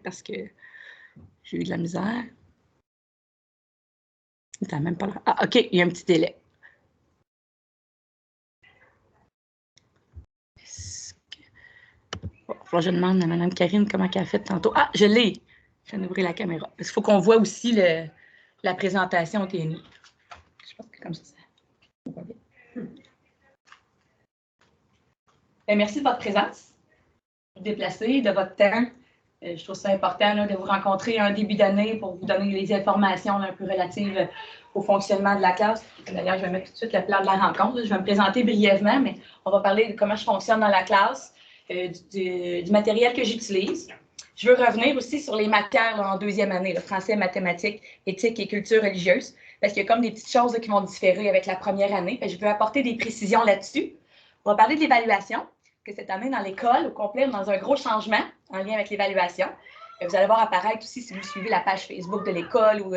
parce que j'ai eu de la misère. T'as même pas l'air. Ah, OK, il y a un petit délai. Bon, je demande à Mme Karine comment elle a fait tantôt. Ah, je l'ai! Je viens d'ouvrir la caméra. Parce qu'il faut qu'on voit aussi la présentation TNI. Je pense que comme ça, on va bien. Merci de votre présence, de vous déplacer, de votre temps. Je trouve ça important là, de vous rencontrer en début d'année pour vous donner les informations un peu relatives au fonctionnement de la classe. D'ailleurs, je vais mettre tout de suite le plan de la rencontre. Je vais me présenter brièvement, mais on va parler de comment je fonctionne dans la classe, du matériel que j'utilise. Je veux revenir aussi sur les matières là, en deuxième année, le français, mathématiques, éthique et culture religieuse, parce qu'il y a comme des petites choses là, qui vont différer avec la première année. Je veux apporter des précisions là-dessus. On va parler de l'évaluation, que cette année, dans l'école, au complet, dans un gros changement en lien avec l'évaluation. Vous allez voir apparaître aussi, si vous suivez la page Facebook de l'école ou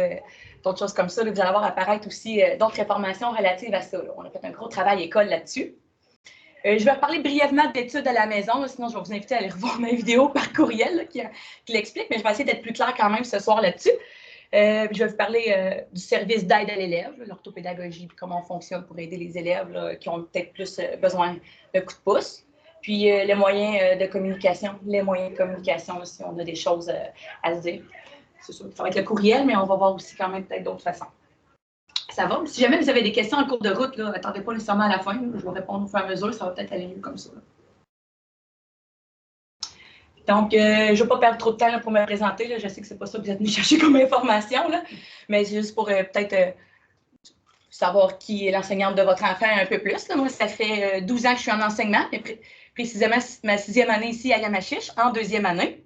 d'autres choses comme ça, là, vous allez voir apparaître aussi d'autres informations relatives à ça. Là. On a fait un gros travail école là-dessus. Je vais reparler brièvement d'études à la maison, là, sinon je vais vous inviter à aller revoir ma vidéo par courriel là, qui l'explique, mais je vais essayer d'être plus claire quand même ce soir là-dessus. Je vais vous parler du service d'aide à l'élève, l'orthopédagogie, puis comment on fonctionne pour aider les élèves là, qui ont peut-être plus besoin d'un coup de pouce. Puis les moyens de communication, là, si on a des choses à se dire. C'est sûr que ça va être le courriel, mais on va voir aussi quand même peut-être d'autres façons. Ça va? Si jamais vous avez des questions en cours de route, là, attendez pas nécessairement à la fin. Je vais répondre au fur et à mesure, ça va peut-être aller mieux comme ça. Là. Donc, je ne vais pas perdre trop de temps là, pour me présenter. Là. Je sais que ce n'est pas ça que vous êtes venu chercher comme information, là, mais c'est juste pour peut-être savoir qui est l'enseignante de votre enfant un peu plus. Là. Moi, ça fait 12 ans que je suis en enseignement, mais précisément ma 6e année ici à Yamachiche, en 2e année.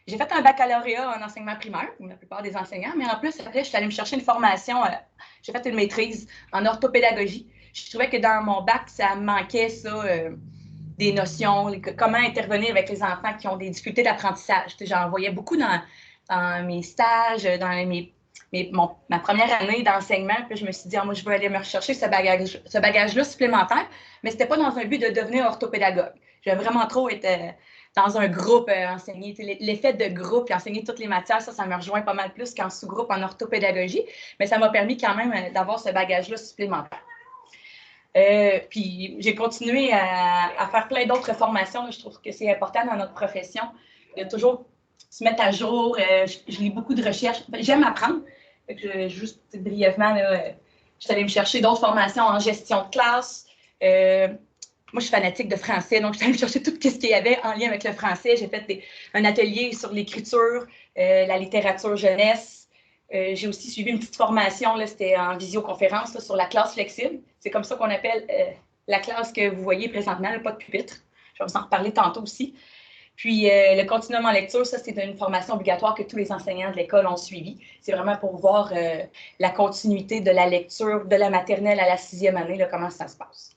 J'ai fait un baccalauréat en enseignement primaire, comme la plupart des enseignants, mais en plus, après, je suis allée me chercher une formation, j'ai fait une maîtrise en orthopédagogie. Je trouvais que dans mon bac, ça me manquait ça, des notions, comment intervenir avec les enfants qui ont des difficultés d'apprentissage. J'en voyais beaucoup dans mes stages, dans ma première année d'enseignement, puis je me suis dit, moi, je veux aller me rechercher ce bagage-là supplémentaire, mais ce n'était pas dans un but de devenir orthopédagogue. Je veux vraiment trop être dans un groupe enseigner. L'effet de groupe et enseigner toutes les matières, ça me rejoint pas mal plus qu'en sous-groupe en orthopédagogie, mais ça m'a permis quand même d'avoir ce bagage-là supplémentaire. Puis j'ai continué à faire plein d'autres formations. Je trouve que c'est important dans notre profession de toujours se mettre à jour. Je lis beaucoup de recherches. J'aime apprendre. Juste brièvement, je suis allée me chercher d'autres formations en gestion de classe. Moi, je suis fanatique de français, donc je suis allée me chercher tout ce qu'il y avait en lien avec le français. J'ai fait un atelier sur l'écriture, la littérature jeunesse. J'ai aussi suivi une petite formation, c'était en visioconférence là, sur la classe flexible. C'est comme ça qu'on appelle la classe que vous voyez présentement, là, pas de pupitre. Je vais vous en reparler tantôt aussi. Puis le continuum en lecture, ça, c'est une formation obligatoire que tous les enseignants de l'école ont suivi. C'est vraiment pour voir la continuité de la lecture de la maternelle à la 6e année, là, comment ça se passe.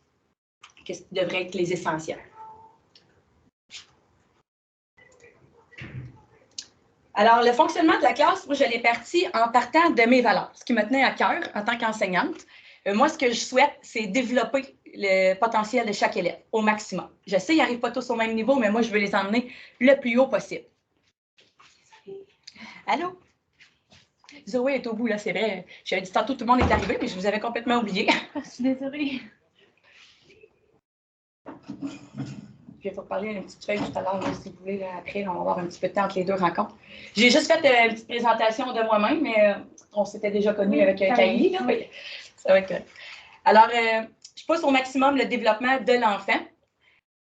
Qu'est-ce qui devrait être les essentiels. Alors, le fonctionnement de la classe, moi, je l'ai parti en partant de mes valeurs, ce qui me tenait à cœur en tant qu'enseignante. Moi, ce que je souhaite, c'est développer le potentiel de chaque élève au maximum. Je sais, ils n'arrivent pas tous au même niveau, mais moi, je veux les emmener le plus haut possible. Allô? Zoé est au bout, là, c'est vrai. J'avais dit tantôt, tout le monde est arrivé, mais je vous avais complètement oublié. Je suis désolée. Je vais vous parler d'une petite feuille tout à l'heure, si vous voulez. Là, après, on va avoir un petit peu de temps entre les deux rencontres. J'ai juste fait une petite présentation de moi-même, mais on s'était déjà connus avec Kylie. Ça va être correct. Alors, je pousse au maximum le développement de l'enfant.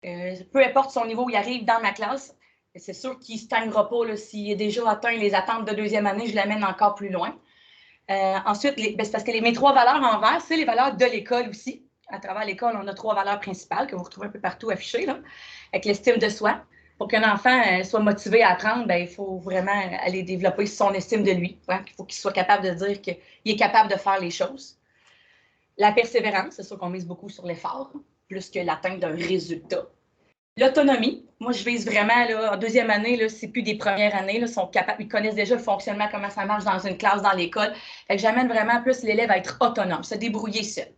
Peu importe son niveau où il arrive dans ma classe, c'est sûr qu'il ne stagnera pas. S'il est déjà atteint les attentes de 2e année, je l'amène encore plus loin. Ensuite, c'est parce que mes 3 valeurs en vert, c'est les valeurs de l'école aussi. À travers l'école, on a 3 valeurs principales que vous retrouvez un peu partout affichées, là, avec l'estime de soi. Pour qu'un enfant soit motivé à apprendre, il faut vraiment aller développer son estime de lui. Hein. Il faut qu'il soit capable de dire qu'il est capable de faire les choses. La persévérance, c'est sûr qu'on mise beaucoup sur l'effort, plus que l'atteinte d'un résultat. L'autonomie, moi, je vise vraiment, là, en 2e année, c'est plus des premières années, là, sont capables, ils connaissent déjà le fonctionnement, comment ça marche dans une classe, dans l'école. J'amène vraiment plus l'élève à être autonome, se débrouiller seul.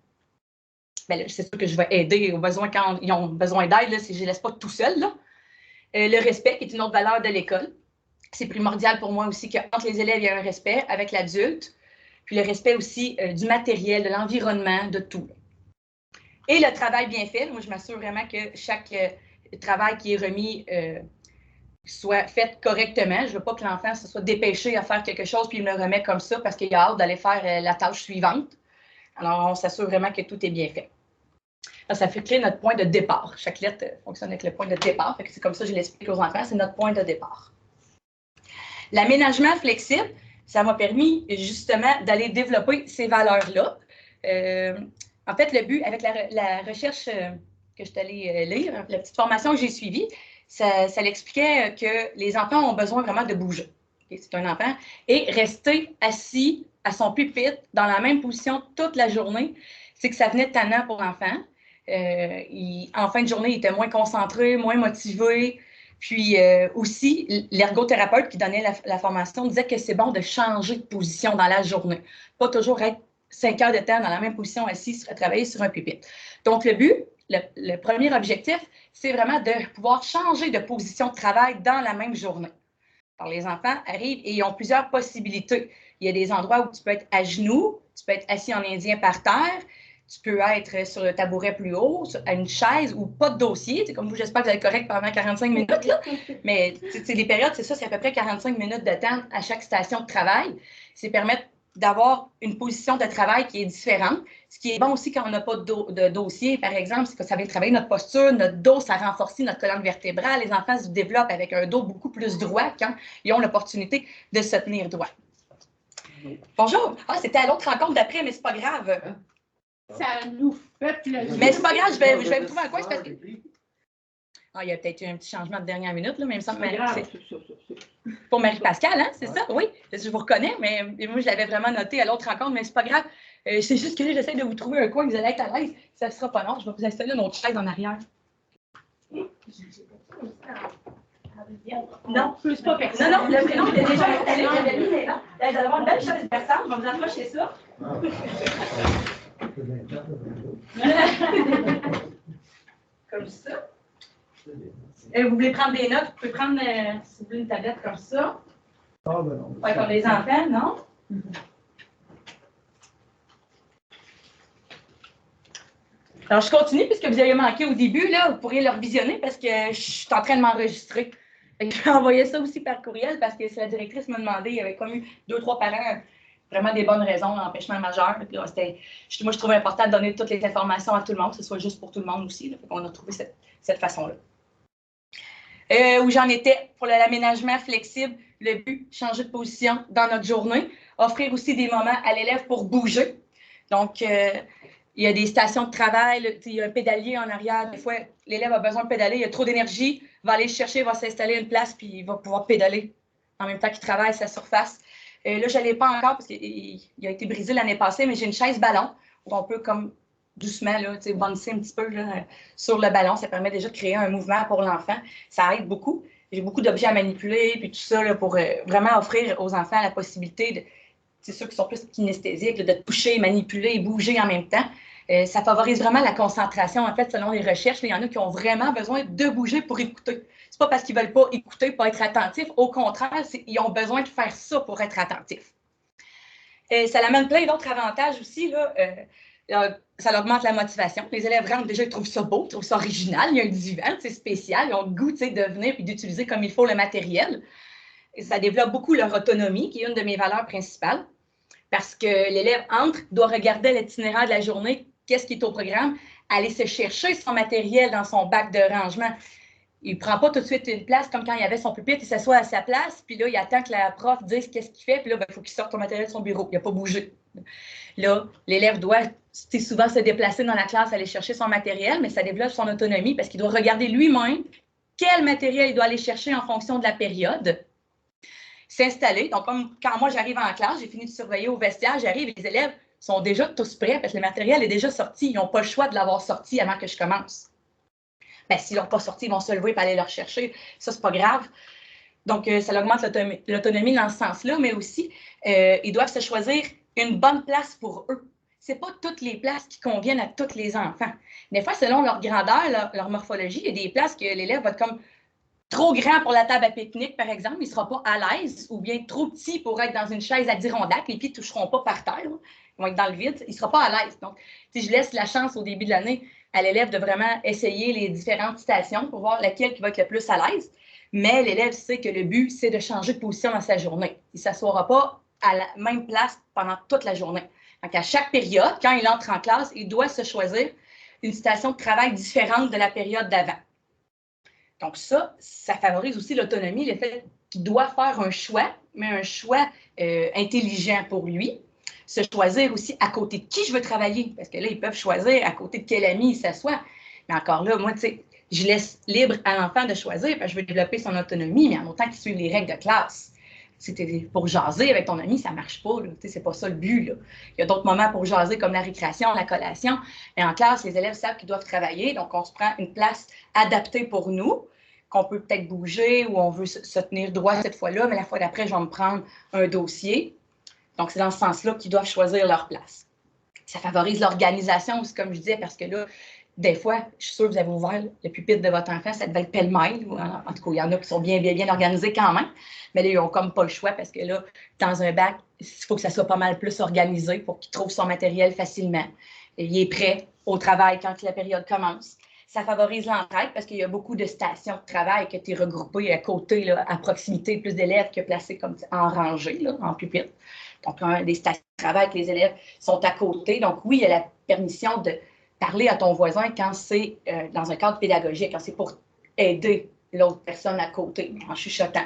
C'est sûr que je vais aider aux besoins quand ils ont besoin d'aide, si je ne les laisse pas tout seuls. Le respect, qui est une autre valeur de l'école. c'est primordial pour moi aussi qu'entre les élèves, il y a un respect avec l'adulte, puis le respect aussi du matériel, de l'environnement, de tout. Et le travail bien fait, moi, je m'assure vraiment que chaque travail qui est remis soit fait correctement. Je ne veux pas que l'enfant se soit dépêché à faire quelque chose puis il me le remet comme ça parce qu'il a hâte d'aller faire la tâche suivante. Alors, on s'assure vraiment que tout est bien fait. Alors, ça fait créer notre point de départ. Chaque lettre fonctionne avec le point de départ. C'est comme ça que je l'explique aux enfants, c'est notre point de départ. L'aménagement flexible, ça m'a permis justement d'aller développer ces valeurs-là. En fait, le but avec la recherche que je suis allée lire, la petite formation que j'ai suivie, ça l'expliquait que les enfants ont besoin vraiment de bouger. Okay? C'est un enfant. Et rester assis à son pupitre dans la même position toute la journée, c'est que ça venait tannant pour l'enfant. En fin de journée, il était moins concentré, moins motivé. Puis aussi, l'ergothérapeute qui donnait la formation disait que c'est bon de changer de position dans la journée. Pas toujours être 5 heures de temps dans la même position assis à travailler sur un pupitre. Donc, le but, le premier objectif, c'est vraiment de pouvoir changer de position de travail dans la même journée. Alors, les enfants arrivent et ils ont plusieurs possibilités. Il y a des endroits où tu peux être à genoux, tu peux être assis en indien par terre, tu peux être sur le tabouret plus haut, à une chaise ou pas de dossier. C'est comme vous, j'espère que vous êtes correct pendant 45 minutes. Là. Mais les périodes, c'est ça, c'est à peu près 45 minutes de temps à chaque station de travail. C'est permettre d'avoir une position de travail qui est différente. Ce qui est bon aussi quand on n'a pas de dossier, par exemple, c'est que ça vient travailler notre posture, notre dos, ça renforce notre colonne vertébrale. Les enfants se développent avec un dos beaucoup plus droit quand ils ont l'opportunité de se tenir droit. Bonjour! Ah, c'était à l'autre rencontre d'après, mais c'est pas grave. Ça nous fait plaisir. Mais c'est pas grave, je vais vous trouver un coin. Parce que... Ah, il y a peut-être eu un petit changement de dernière minute, là, mais il me semble que c'est pour Marie-Pascale, hein, c'est ça? Oui, je vous reconnais, mais moi, je l'avais vraiment noté à l'autre rencontre, mais c'est pas grave. C'est juste que j'essaie de vous trouver un coin que vous allez être à l'aise. Ça ne sera pas long. Je vais vous installer une autre chaise en arrière. Non, c'est pas personne. Non, le prénom, il est déjà installé. J'avais mis les noms. Vous allez avoir une belle chaise personne. Je vais vous approcher ça. Comme ça. Vous voulez prendre des notes, vous pouvez prendre, si vous voulez, une tablette comme ça. Ah, ben non. Pas comme les enfants, non? Alors, je continue, puisque vous avez manqué au début, là, vous pourriez le revisionner parce que je suis en train de m'enregistrer. Je vais envoyer ça aussi par courriel parce que la directrice m'a demandé, il y avait comme eu 2-3 parents vraiment des bonnes raisons d'empêchement majeur. Puis là, moi, je trouvais important de donner toutes les informations à tout le monde, que ce soit juste pour tout le monde aussi. Là. On a trouvé cette façon-là. Où j'en étais pour l'aménagement flexible, le but, changer de position dans notre journée, offrir aussi des moments à l'élève pour bouger. Donc, il y a des stations de travail, il y a un pédalier en arrière. Des fois, l'élève a besoin de pédaler, il a trop d'énergie, va aller chercher, va s'installer à une place, puis il va pouvoir pédaler en même temps qu'il travaille sa surface. Là, je ne l'ai pas encore parce qu'il a été brisé l'année passée, mais j'ai une chaise ballon où on peut comme doucement bouncer un petit peu là, sur le ballon. Ça permet déjà de créer un mouvement pour l'enfant. Ça aide beaucoup. J'ai beaucoup d'objets à manipuler puis tout ça là, pour vraiment offrir aux enfants la possibilité de, c'est ceux qui sont plus kinesthésiques, de toucher, manipuler et bouger en même temps. Ça favorise vraiment la concentration. En fait, selon les recherches, il y en a qui ont vraiment besoin de bouger pour écouter. C'est pas parce qu'ils ne veulent pas écouter, pas être attentifs. Au contraire, ils ont besoin de faire ça pour être attentifs. Ça amène plein d'autres avantages aussi. Là, ça augmente la motivation. Les élèves rentrent déjà, ils trouvent ça beau, ils trouvent ça original. Il y a un divan, c'est spécial. Ils ont le goût de venir et d'utiliser comme il faut le matériel. Et ça développe beaucoup leur autonomie, qui est une de mes valeurs principales. Parce que l'élève entre, doit regarder l'itinéraire de la journée, qu'est-ce qui est au programme, aller se chercher son matériel dans son bac de rangement. Il ne prend pas tout de suite une place comme quand il avait son pupitre, il s'assoit à sa place, puis là, il attend que la prof dise qu'est-ce qu'il fait, puis là, il faut qu'il sorte son matériel de son bureau. Il n'a pas bougé. Là, l'élève doit souvent se déplacer dans la classe, aller chercher son matériel, mais ça développe son autonomie parce qu'il doit regarder lui-même quel matériel il doit aller chercher en fonction de la période. S'installer. Donc, comme quand moi, j'arrive en classe, j'ai fini de surveiller au vestiaire, j'arrive et les élèves sont déjà tous prêts parce que le matériel est déjà sorti. Ils n'ont pas le choix de l'avoir sorti avant que je commence. Bien, s'ils ne l'ont pas sorti, ils vont se lever et aller le rechercher. Ça, c'est pas grave. Donc, ça augmente l'autonomie dans ce sens-là, mais aussi, ils doivent se choisir une bonne place pour eux. Ce n'est pas toutes les places qui conviennent à tous les enfants. Des fois, selon leur grandeur, leur morphologie, il y a des places que l'élève va être comme trop grand pour la table à pique-nique, par exemple, il ne sera pas à l'aise, ou bien trop petit pour être dans une chaise adirondack, les pieds ne toucheront pas par terre, ils vont être dans le vide, il ne sera pas à l'aise. Donc, je laisse la chance au début de l'année à l'élève de vraiment essayer les différentes stations pour voir laquelle qui va être le plus à l'aise. Mais l'élève sait que le but, c'est de changer de position dans sa journée. Il ne s'assoira pas à la même place pendant toute la journée. Donc, à chaque période, quand il entre en classe, il doit se choisir une station de travail différente de la période d'avant. Donc ça favorise aussi l'autonomie, le fait qu'il doit faire un choix, mais un choix intelligent pour lui. Se choisir aussi à côté de qui je veux travailler, parce que là, ils peuvent choisir à côté de quel ami il s'assoit. Mais encore là, moi, tu sais, je laisse libre à l'enfant de choisir, parce que je veux développer son autonomie, mais en autant qu'il suive les règles de classe. C'était pour jaser avec ton ami, ça ne marche pas. C'est pas ça le but. Là. Il y a d'autres moments pour jaser, comme la récréation, la collation. Mais en classe, les élèves savent qu'ils doivent travailler. Donc, on se prend une place adaptée pour nous, qu'on peut peut-être bouger ou on veut se tenir droit cette fois-là, mais la fois d'après, je vais me prendre un dossier. Donc, c'est dans ce sens-là qu'ils doivent choisir leur place. Ça favorise l'organisation aussi, comme je disais, parce que là, des fois, je suis sûre que vous avez ouvert le pupitre de votre enfant, ça devait être pêle-mêle. En tout cas, il y en a qui sont bien organisés quand même. Mais là, ils n'ont comme pas le choix parce que là, dans un bac, il faut que ça soit pas mal plus organisé pour qu'il trouve son matériel facilement. Et il est prêt au travail quand la période commence. Ça favorise l'entraide parce qu'il y a beaucoup de stations de travail qui ont été regroupées à côté, là, à proximité, plus d'élèves que placés comme en rangée, là, en pupitre. Donc, des stations de travail que les élèves sont à côté. Donc, oui, il y a la permission de parler à ton voisin quand c'est dans un cadre pédagogique, quand c'est pour aider l'autre personne à côté, en chuchotant.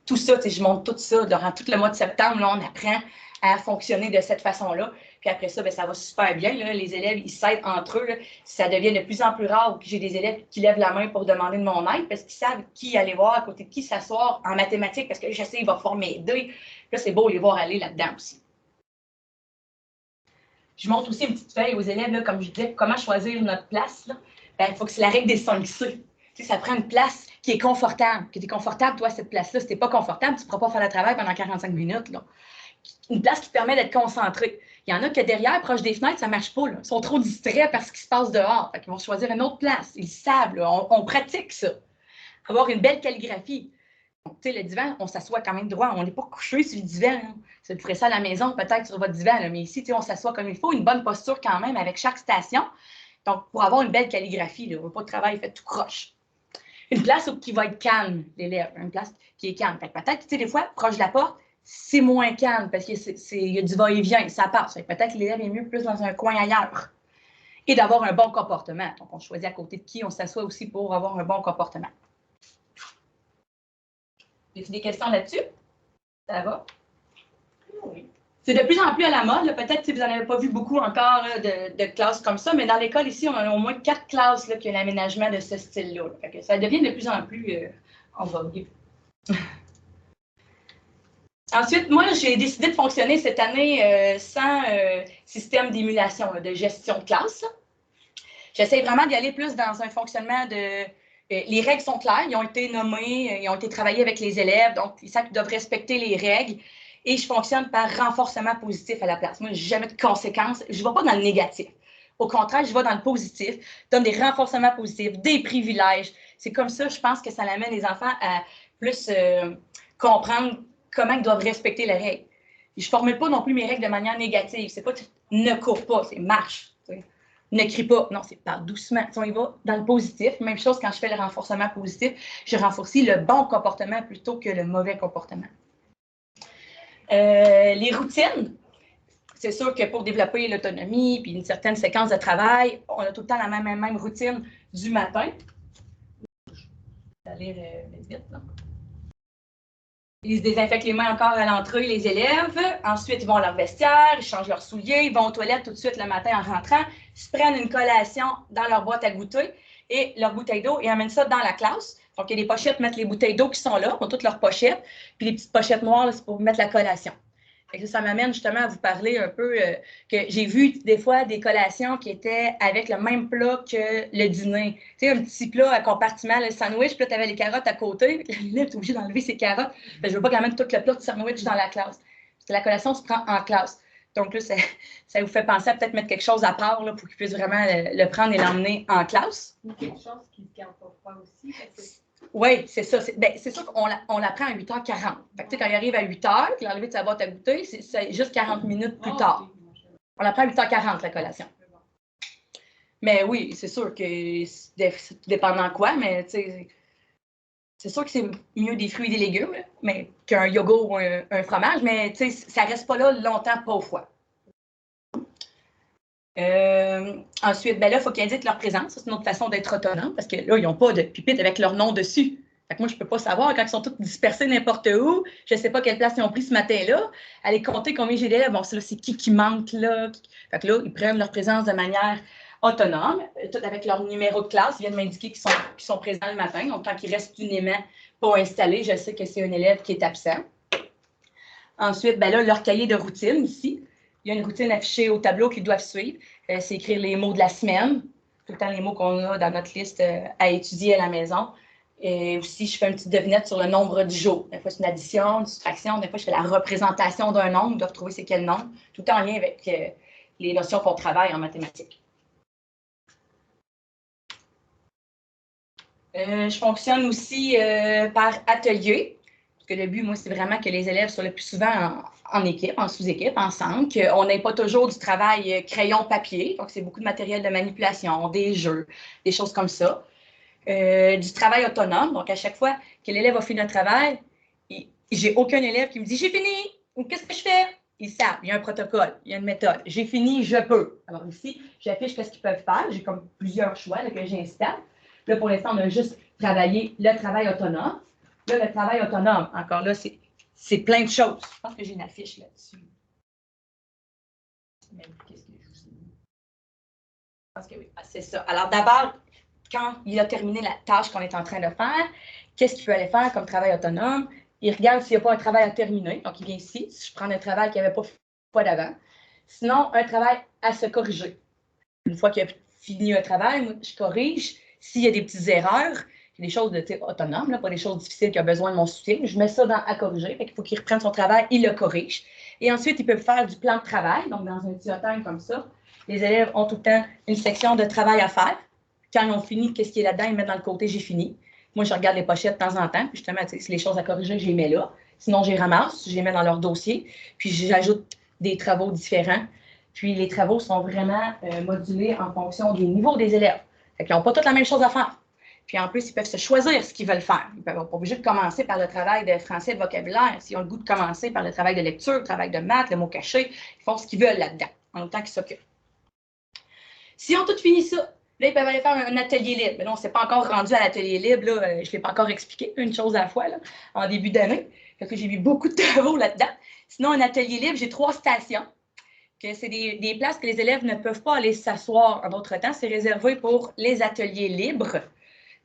Tout ça, je montre tout ça durant tout le mois de septembre, là, on apprend à fonctionner de cette façon-là. Puis après ça, bien, ça va super bien. Là. Les élèves, ils s'aident entre eux. Là. Ça devient de plus en plus rare que j'ai des élèves qui lèvent la main pour demander de mon aide parce qu'ils savent qui aller voir, à côté de qui s'asseoir en mathématiques, parce que je sais, il va former m'aider. Là, c'est beau les voir aller là-dedans aussi. Je montre aussi une petite feuille aux élèves, là, comme je disais, comment choisir notre place. Il faut que c'est la règle des 5 C. Ça prend une place qui est confortable, que tu es confortable, toi, cette place-là. Si tu n'es pas confortable, tu ne pourras pas faire le travail pendant 45 minutes. Là. Une place qui te permet d'être concentré. Il y en a que derrière, proche des fenêtres, ça ne marche pas. Là. Ils sont trop distraits par ce qui se passe dehors. Ils vont choisir une autre place. Ils savent, là. On pratique ça. Avoir une belle calligraphie. Donc, le divan, on s'assoit quand même droit. On n'est pas couché sur le divan. Hein. Si vous ferez ça à la maison, peut-être sur votre divan. Là. Mais ici, on s'assoit comme il faut. Une bonne posture quand même avec chaque station. Donc, pour avoir une belle calligraphie, là, on ne veut pas de travail fait tout croche. Une place qui va être calme, l'élève. Une place qui est calme. Peut-être, des fois, proche de la porte, c'est moins calme parce qu'il y a du va-et-vient, ça passe. Peut-être que l'élève est mieux plus dans un coin ailleurs. Et d'avoir un bon comportement. Donc, on choisit à côté de qui on s'assoit aussi pour avoir un bon comportement. Avez-vous des questions là-dessus? Ça va? Oui. C'est de plus en plus à la mode. Peut-être que vous n'en avez pas vu beaucoup encore de classes comme ça, mais dans l'école ici, on a au moins 4 classes là, qui ont l'aménagement de ce style-là. Ça devient de plus en plus en vogue. Ensuite, moi, j'ai décidé de fonctionner cette année sans système d'émulation, de gestion de classe. J'essaie vraiment d'y aller plus dans un fonctionnement de... les règles sont claires, ils ont été nommées, ils ont été travaillés avec les élèves, donc ils savent qu'ils doivent respecter les règles. Et je fonctionne par renforcement positif à la place. Moi, je n'ai jamais de conséquences. Je ne vais pas dans le négatif. Au contraire, je vais dans le positif, donne des renforcements positifs, des privilèges. C'est comme ça, je pense que ça amène les enfants à plus comprendre comment ils doivent respecter les règles. Je ne formule pas non plus mes règles de manière négative. C'est pas ne cours pas, c'est marche. T'sais. Ne crie pas. Non, c'est parle doucement. On y va dans le positif. Même chose quand je fais le renforcement positif, je renforce le bon comportement plutôt que le mauvais comportement. Les routines, c'est sûr que pour développer l'autonomie puis une certaine séquence de travail, on a tout le temps la même routine du matin. Je vais aller vite, là. Ils se désinfectent les mains encore à l'entrée, les élèves. Ensuite, ils vont à leur vestiaire, ils changent leurs souliers, ils vont aux toilettes tout de suite le matin en rentrant, ils se prennent une collation dans leur boîte à goûter et leur bouteille d'eau et amènent ça dans la classe. Donc, il y a des pochettes, mettre les bouteilles d'eau qui sont là, ont toutes leurs pochettes, puis les petites pochettes noires, c'est pour mettre la collation. Et ça m'amène justement à vous parler un peu que j'ai vu des fois des collations qui étaient avec le même plat que le dîner. Tu sais, un petit plat à compartiment, le sandwich, puis là, tu avais les carottes à côté. L'élève est obligé d'enlever ses carottes. Je ne veux pas qu'elle mette tout le plat de sandwich dans la classe. Parce que la collation se prend en classe. Donc là, ça vous fait penser à peut-être mettre quelque chose à part là, pour qu'ils puissent vraiment le prendre et l'emmener en classe. Quelque chose qui ne se garde pas froid aussi. Oui, c'est ça. C'est sûr qu'on l'apprend à 8h40. Fait que, quand il arrive à 8h, qu'il a enlevé de sa boîte à goûter, c'est juste 40 minutes plus tard. On l'apprend à 8h40, la collation. Mais oui, c'est sûr que c'est dépendant quoi, mais c'est sûr que c'est mieux des fruits et des légumes mais qu'un yogourt ou un fromage, mais ça ne reste pas là longtemps, pas au foie. Ensuite, ben là, il faut qu'ils indiquent leur présence. C'est une autre façon d'être autonome parce que là, ils n'ont pas de pupitre avec leur nom dessus. Fait que moi, je ne peux pas savoir quand ils sont tous dispersés n'importe où. Je ne sais pas quelle place ils ont pris ce matin-là. Aller compter combien j'ai d'élèves. Bon, c'est qui manque là. Fait que là, ils prennent leur présence de manière autonome, tout avec leur numéro de classe. Ils viennent m'indiquer qu'ils sont présents le matin. Donc, quand il reste une aimant pas installé, je sais que c'est un élève qui est absent. Ensuite, ben là, leur cahier de routine ici. Il y a une routine affichée au tableau qu'ils doivent suivre. C'est écrire les mots de la semaine, tout le temps les mots qu'on a dans notre liste à étudier à la maison. Et aussi, je fais une petite devinette sur le nombre du jour. Des fois, c'est une addition, une soustraction. Des fois, je fais la représentation d'un nombre. Ils doivent trouver c'est quel nombre. Tout le temps en lien avec les notions qu'on travaille en mathématiques. Je fonctionne aussi par atelier. Parce que le but, moi, c'est vraiment que les élèves soient le plus souvent en équipe, en sous-équipe, ensemble, qu'on n'ait pas toujours du travail crayon-papier. Donc, c'est beaucoup de matériel de manipulation, des jeux, des choses comme ça. Du travail autonome. Donc, à chaque fois que l'élève a fini un travail, j'ai aucun élève qui me dit « J'ai fini » ou « Qu'est-ce que je fais ?» Ils savent, il y a un protocole, il y a une méthode. J'ai fini, je peux. Alors ici, j'affiche ce qu'ils peuvent faire. J'ai comme plusieurs choix là, que j'installe. Là, pour l'instant, on a juste travaillé le travail autonome. Là, le travail autonome, encore là, c'est plein de choses. Je pense que j'ai une affiche là-dessus. Qu'est-ce que je vous ai mis? Je pense que oui, c'est ça. Alors d'abord, quand il a terminé la tâche qu'on est en train de faire, qu'est-ce qu'il peut aller faire comme travail autonome? Il regarde s'il n'y a pas un travail à terminer. Donc, il vient ici. Si je prends un travail qu'il n'y avait pas d'avant. Sinon, un travail à se corriger. Une fois qu'il a fini un travail, moi, je corrige. S'il y a des petites erreurs, des choses autonomes, là, pas des choses difficiles qui ont besoin de mon soutien, je mets ça à corriger. Il faut qu'il reprenne son travail, il le corrige. Et ensuite, il peut faire du plan de travail. Donc, dans un diagramme comme ça, les élèves ont tout le temps une section de travail à faire. Quand ils ont fini, qu'est-ce qui est là-dedans, ils mettent dans le côté « j'ai fini ». Moi, je regarde les pochettes de temps en temps. Puis justement, si les choses à corriger, je les mets là. Sinon, je les ramasse, je les mets dans leur dossier. Puis, j'ajoute des travaux différents. Puis, les travaux sont vraiment modulés en fonction des niveaux des élèves. Fait qu'ils n'ont pas toutes la même chose à faire. Puis, en plus, ils peuvent se choisir ce qu'ils veulent faire. Ils ne peuvent pas obligés de commencer par le travail de français et de vocabulaire. S'ils ont le goût de commencer par le travail de lecture, le travail de maths, le mot caché, ils font ce qu'ils veulent là-dedans, en même temps qu'ils s'occupent. S'ils ont tout fini ça, là, ils peuvent aller faire un atelier libre. Mais là, on ne s'est pas encore rendu à l'atelier libre. Là, je ne l'ai pas encore expliqué, une chose à la fois, là, en début d'année. Parce que j'ai mis beaucoup de travaux là-dedans. Sinon, un atelier libre, j'ai 3 stations. C'est des places que les élèves ne peuvent pas aller s'asseoir en d'autres temps. C'est réservé pour les ateliers libres.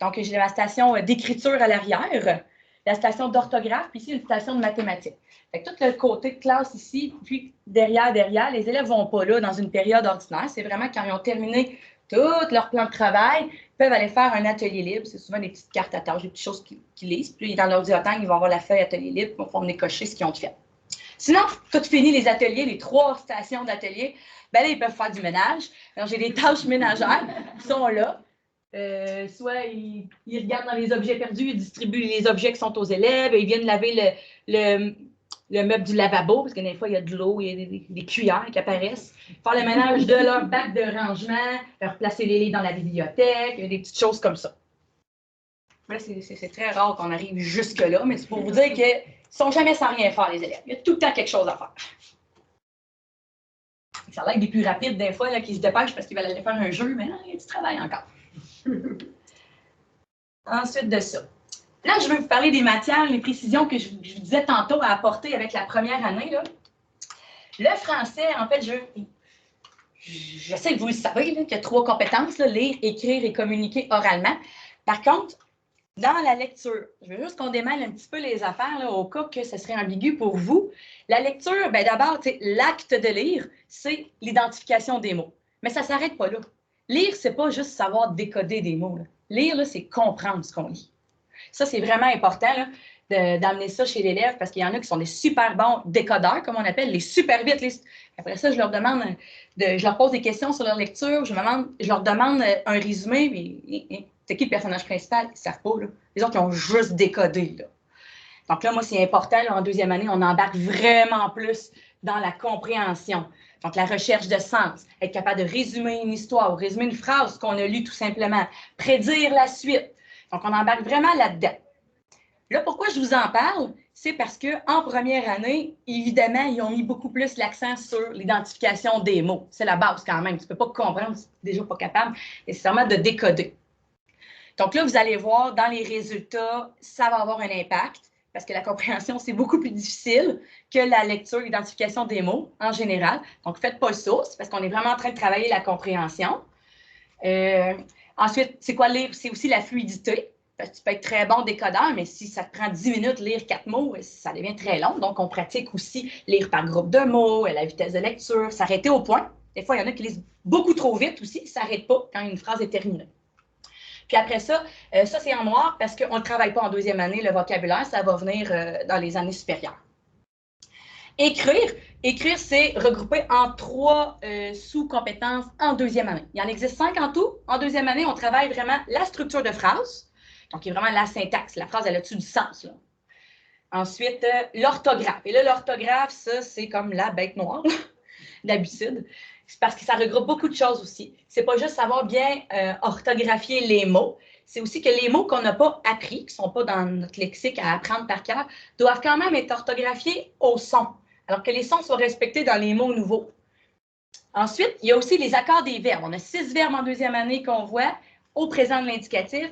Donc, j'ai la station d'écriture à l'arrière, la station d'orthographe, puis ici, une station de mathématiques. Fait que tout le côté de classe ici, puis derrière, les élèves ne vont pas là dans une période ordinaire. C'est vraiment quand ils ont terminé tout leur plan de travail, ils peuvent aller faire un atelier libre. C'est souvent des petites cartes à tâches, des petites choses qu'ils lisent. Puis dans l'ordinateur, ils vont avoir la feuille atelier libre, ils vont venir cocher ce qu'ils ont fait. Sinon, tout fini les ateliers, les 3 stations d'atelier, ben là, ils peuvent faire du ménage. Alors, j'ai des tâches ménagères qui sont là. Soit ils regardent dans les objets perdus, ils distribuent les objets qui sont aux élèves, ils viennent laver le meuble du lavabo, parce que des fois, il y a de l'eau, il y a des cuillères qui apparaissent. Faire le ménage de leur bac de rangement, leur placer les livres dans la bibliothèque, des petites choses comme ça. Là, c'est très rare qu'on arrive jusque-là, mais c'est pour vous dire qu'ils ne sont jamais sans rien faire, les élèves. Il y a tout le temps quelque chose à faire. Ça a l'air des plus rapides, des fois, là, qui se dépêchent parce qu'ils veulent aller faire un jeu, mais non, il y a du travail encore. Ensuite de ça. Là, je veux vous parler des matières, les précisions que je vous disais tantôt à apporter avec la première année. Là. Le français, en fait, je sais que vous le savez, qu'il y a 3 compétences, là, lire, écrire et communiquer oralement. Par contre, dans la lecture, je veux juste qu'on démêle un petit peu les affaires là, au cas que ce serait ambigu pour vous. La lecture, bien d'abord, l'acte de lire, c'est l'identification des mots. Mais ça ne s'arrête pas là. Lire, ce n'est pas juste savoir décoder des mots. Là. Lire, c'est comprendre ce qu'on lit. Ça, c'est vraiment important d'amener ça chez l'élève parce qu'il y en a qui sont des super bons décodeurs, comme on appelle, les super vite. Après ça, je leur pose des questions sur leur lecture, je leur demande un résumé, mais c'est qui le personnage principal? Ils ne savent pas, là. Les autres, ils ont juste décodé, là. Donc là, moi, c'est important, là, en deuxième année, on embarque vraiment plus dans la compréhension. Donc, la recherche de sens, être capable de résumer une histoire ou résumer une phrase qu'on a lue tout simplement, prédire la suite. Donc, on embarque vraiment là-dedans. Là, pourquoi je vous en parle? C'est parce qu'en première année, évidemment, ils ont mis beaucoup plus l'accent sur l'identification des mots. C'est la base quand même. Tu ne peux pas comprendre, tu n'es déjà pas capable nécessairement de décoder. Donc là, vous allez voir, dans les résultats, ça va avoir un impact parce que la compréhension, c'est beaucoup plus difficile que la lecture, l'identification des mots en général. Donc, faites pas le saut, parce qu'on est vraiment en train de travailler la compréhension. Ensuite, c'est quoi lire? C'est aussi la fluidité. Parce que tu peux être très bon décodeur, mais si ça te prend 10 minutes lire 4 mots, ça devient très long. Donc, on pratique aussi lire par groupe de mots, la vitesse de lecture, s'arrêter au point. Des fois, il y en a qui lisent beaucoup trop vite aussi, ils ne s'arrêtent pas quand une phrase est terminée. Puis après ça, ça c'est en noir parce qu'on ne travaille pas en deuxième année, le vocabulaire, ça va venir dans les années supérieures. Écrire, c'est regroupé en 3 sous-compétences en deuxième année. Il y en existe 5 en tout. En deuxième année, on travaille vraiment la structure de phrase, donc qui est vraiment la syntaxe. La phrase, elle a-tu du sens, là? Ensuite, l'orthographe. Et là, l'orthographe, ça, c'est comme la bête noire, d'habitude. C'est parce que ça regroupe beaucoup de choses aussi. C'est pas juste savoir bien orthographier les mots, c'est aussi que les mots qu'on n'a pas appris, qui ne sont pas dans notre lexique à apprendre par cœur, doivent quand même être orthographiés au son, alors que les sons soient respectés dans les mots nouveaux. Ensuite, il y a aussi les accords des verbes. On a 6 verbes en deuxième année qu'on voit au présent de l'indicatif.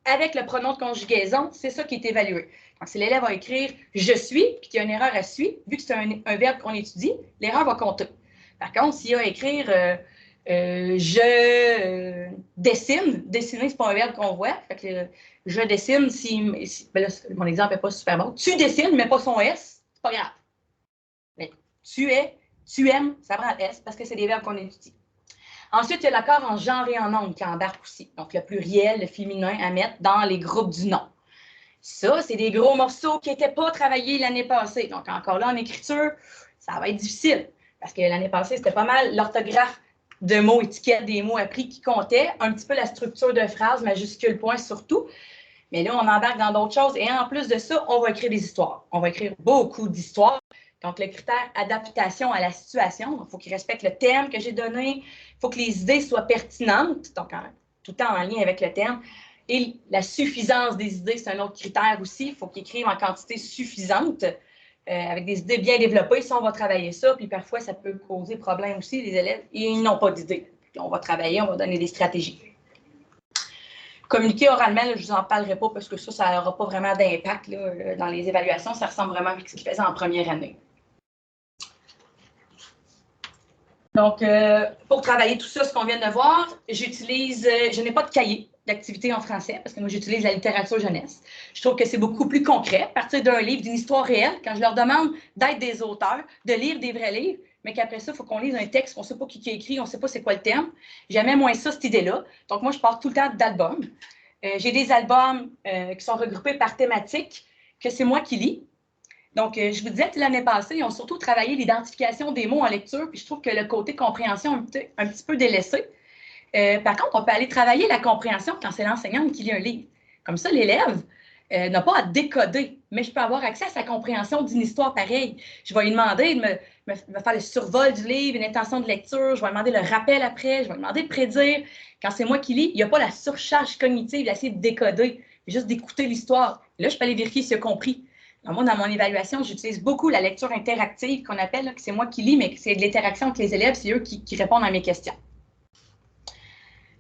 Avec le pronom de conjugaison, c'est ça qui est évalué. Donc, si l'élève va écrire « je suis » puis qu'il y a une erreur à suivre, vu que c'est un verbe qu'on étudie, l'erreur va compter. Par contre, s'il y a à écrire je dessine, dessiner, ce n'est pas un verbe qu'on voit. Fait que je dessine, ben là, mon exemple n'est pas super bon. Tu dessines, mais pas son S, c'est pas grave. Mais tu aimes, ça prend S parce que c'est des verbes qu'on étudie. Ensuite, il y a l'accord en genre et en nombre qui embarque aussi. Donc, le pluriel, le féminin à mettre dans les groupes du nom. Ça, c'est des gros morceaux qui n'étaient pas travaillés l'année passée. Donc, encore là, en écriture, ça va être difficile. Parce que l'année passée, c'était pas mal l'orthographe de mots, étiquettes des mots appris qui comptait, un petit peu la structure de phrase, majuscule, point surtout. Mais là, on embarque dans d'autres choses. Et en plus de ça, on va écrire des histoires. On va écrire beaucoup d'histoires. Donc, le critère adaptation à la situation, il faut qu'il respecte le thème que j'ai donné. Il faut que les idées soient pertinentes, donc tout le temps en lien avec le thème. Et la suffisance des idées, c'est un autre critère aussi. Il faut qu'ils écrivent en quantité suffisante. Avec des idées bien développées, si on va travailler ça, puis parfois, ça peut causer problème aussi, les élèves, et ils n'ont pas d'idées. On va travailler, on va donner des stratégies. Communiquer oralement, là, je ne vous en parlerai pas parce que ça n'aura pas vraiment d'impact dans les évaluations. Ça ressemble vraiment à ce qu'ils faisaient en première année. Donc, pour travailler tout ça, ce qu'on vient de voir, je n'ai pas de cahier d'activité en français parce que moi, j'utilise la littérature jeunesse. Je trouve que c'est beaucoup plus concret, à partir d'un livre, d'une histoire réelle, quand je leur demande d'être des auteurs, de lire des vrais livres, mais qu'après ça, il faut qu'on lise un texte, on ne sait pas qui a écrit, on ne sait pas c'est quoi le thème. J'aimais moins ça, cette idée-là. Donc, moi, je pars tout le temps d'albums. J'ai des albums qui sont regroupés par thématique, que c'est moi qui lis. Donc, je vous disais, l'année passée, ils ont surtout travaillé l'identification des mots en lecture, puis je trouve que le côté compréhension est un petit peu délaissé. Par contre, on peut aller travailler la compréhension quand c'est l'enseignante qui lit un livre. Comme ça, l'élève n'a pas à décoder, mais je peux avoir accès à sa compréhension d'une histoire pareille. Je vais lui demander de me faire le survol du livre, une intention de lecture, je vais lui demander le rappel après, je vais lui demander de prédire. Quand c'est moi qui lis, il n'y a pas la surcharge cognitive d'essayer de décoder, juste d'écouter l'histoire. Là, je peux aller vérifier s'il a compris. Alors, moi, dans mon évaluation, j'utilise beaucoup la lecture interactive qu'on appelle, là, que c'est moi qui lis, mais que c'est de l'interaction avec les élèves, c'est eux qui répondent à mes questions.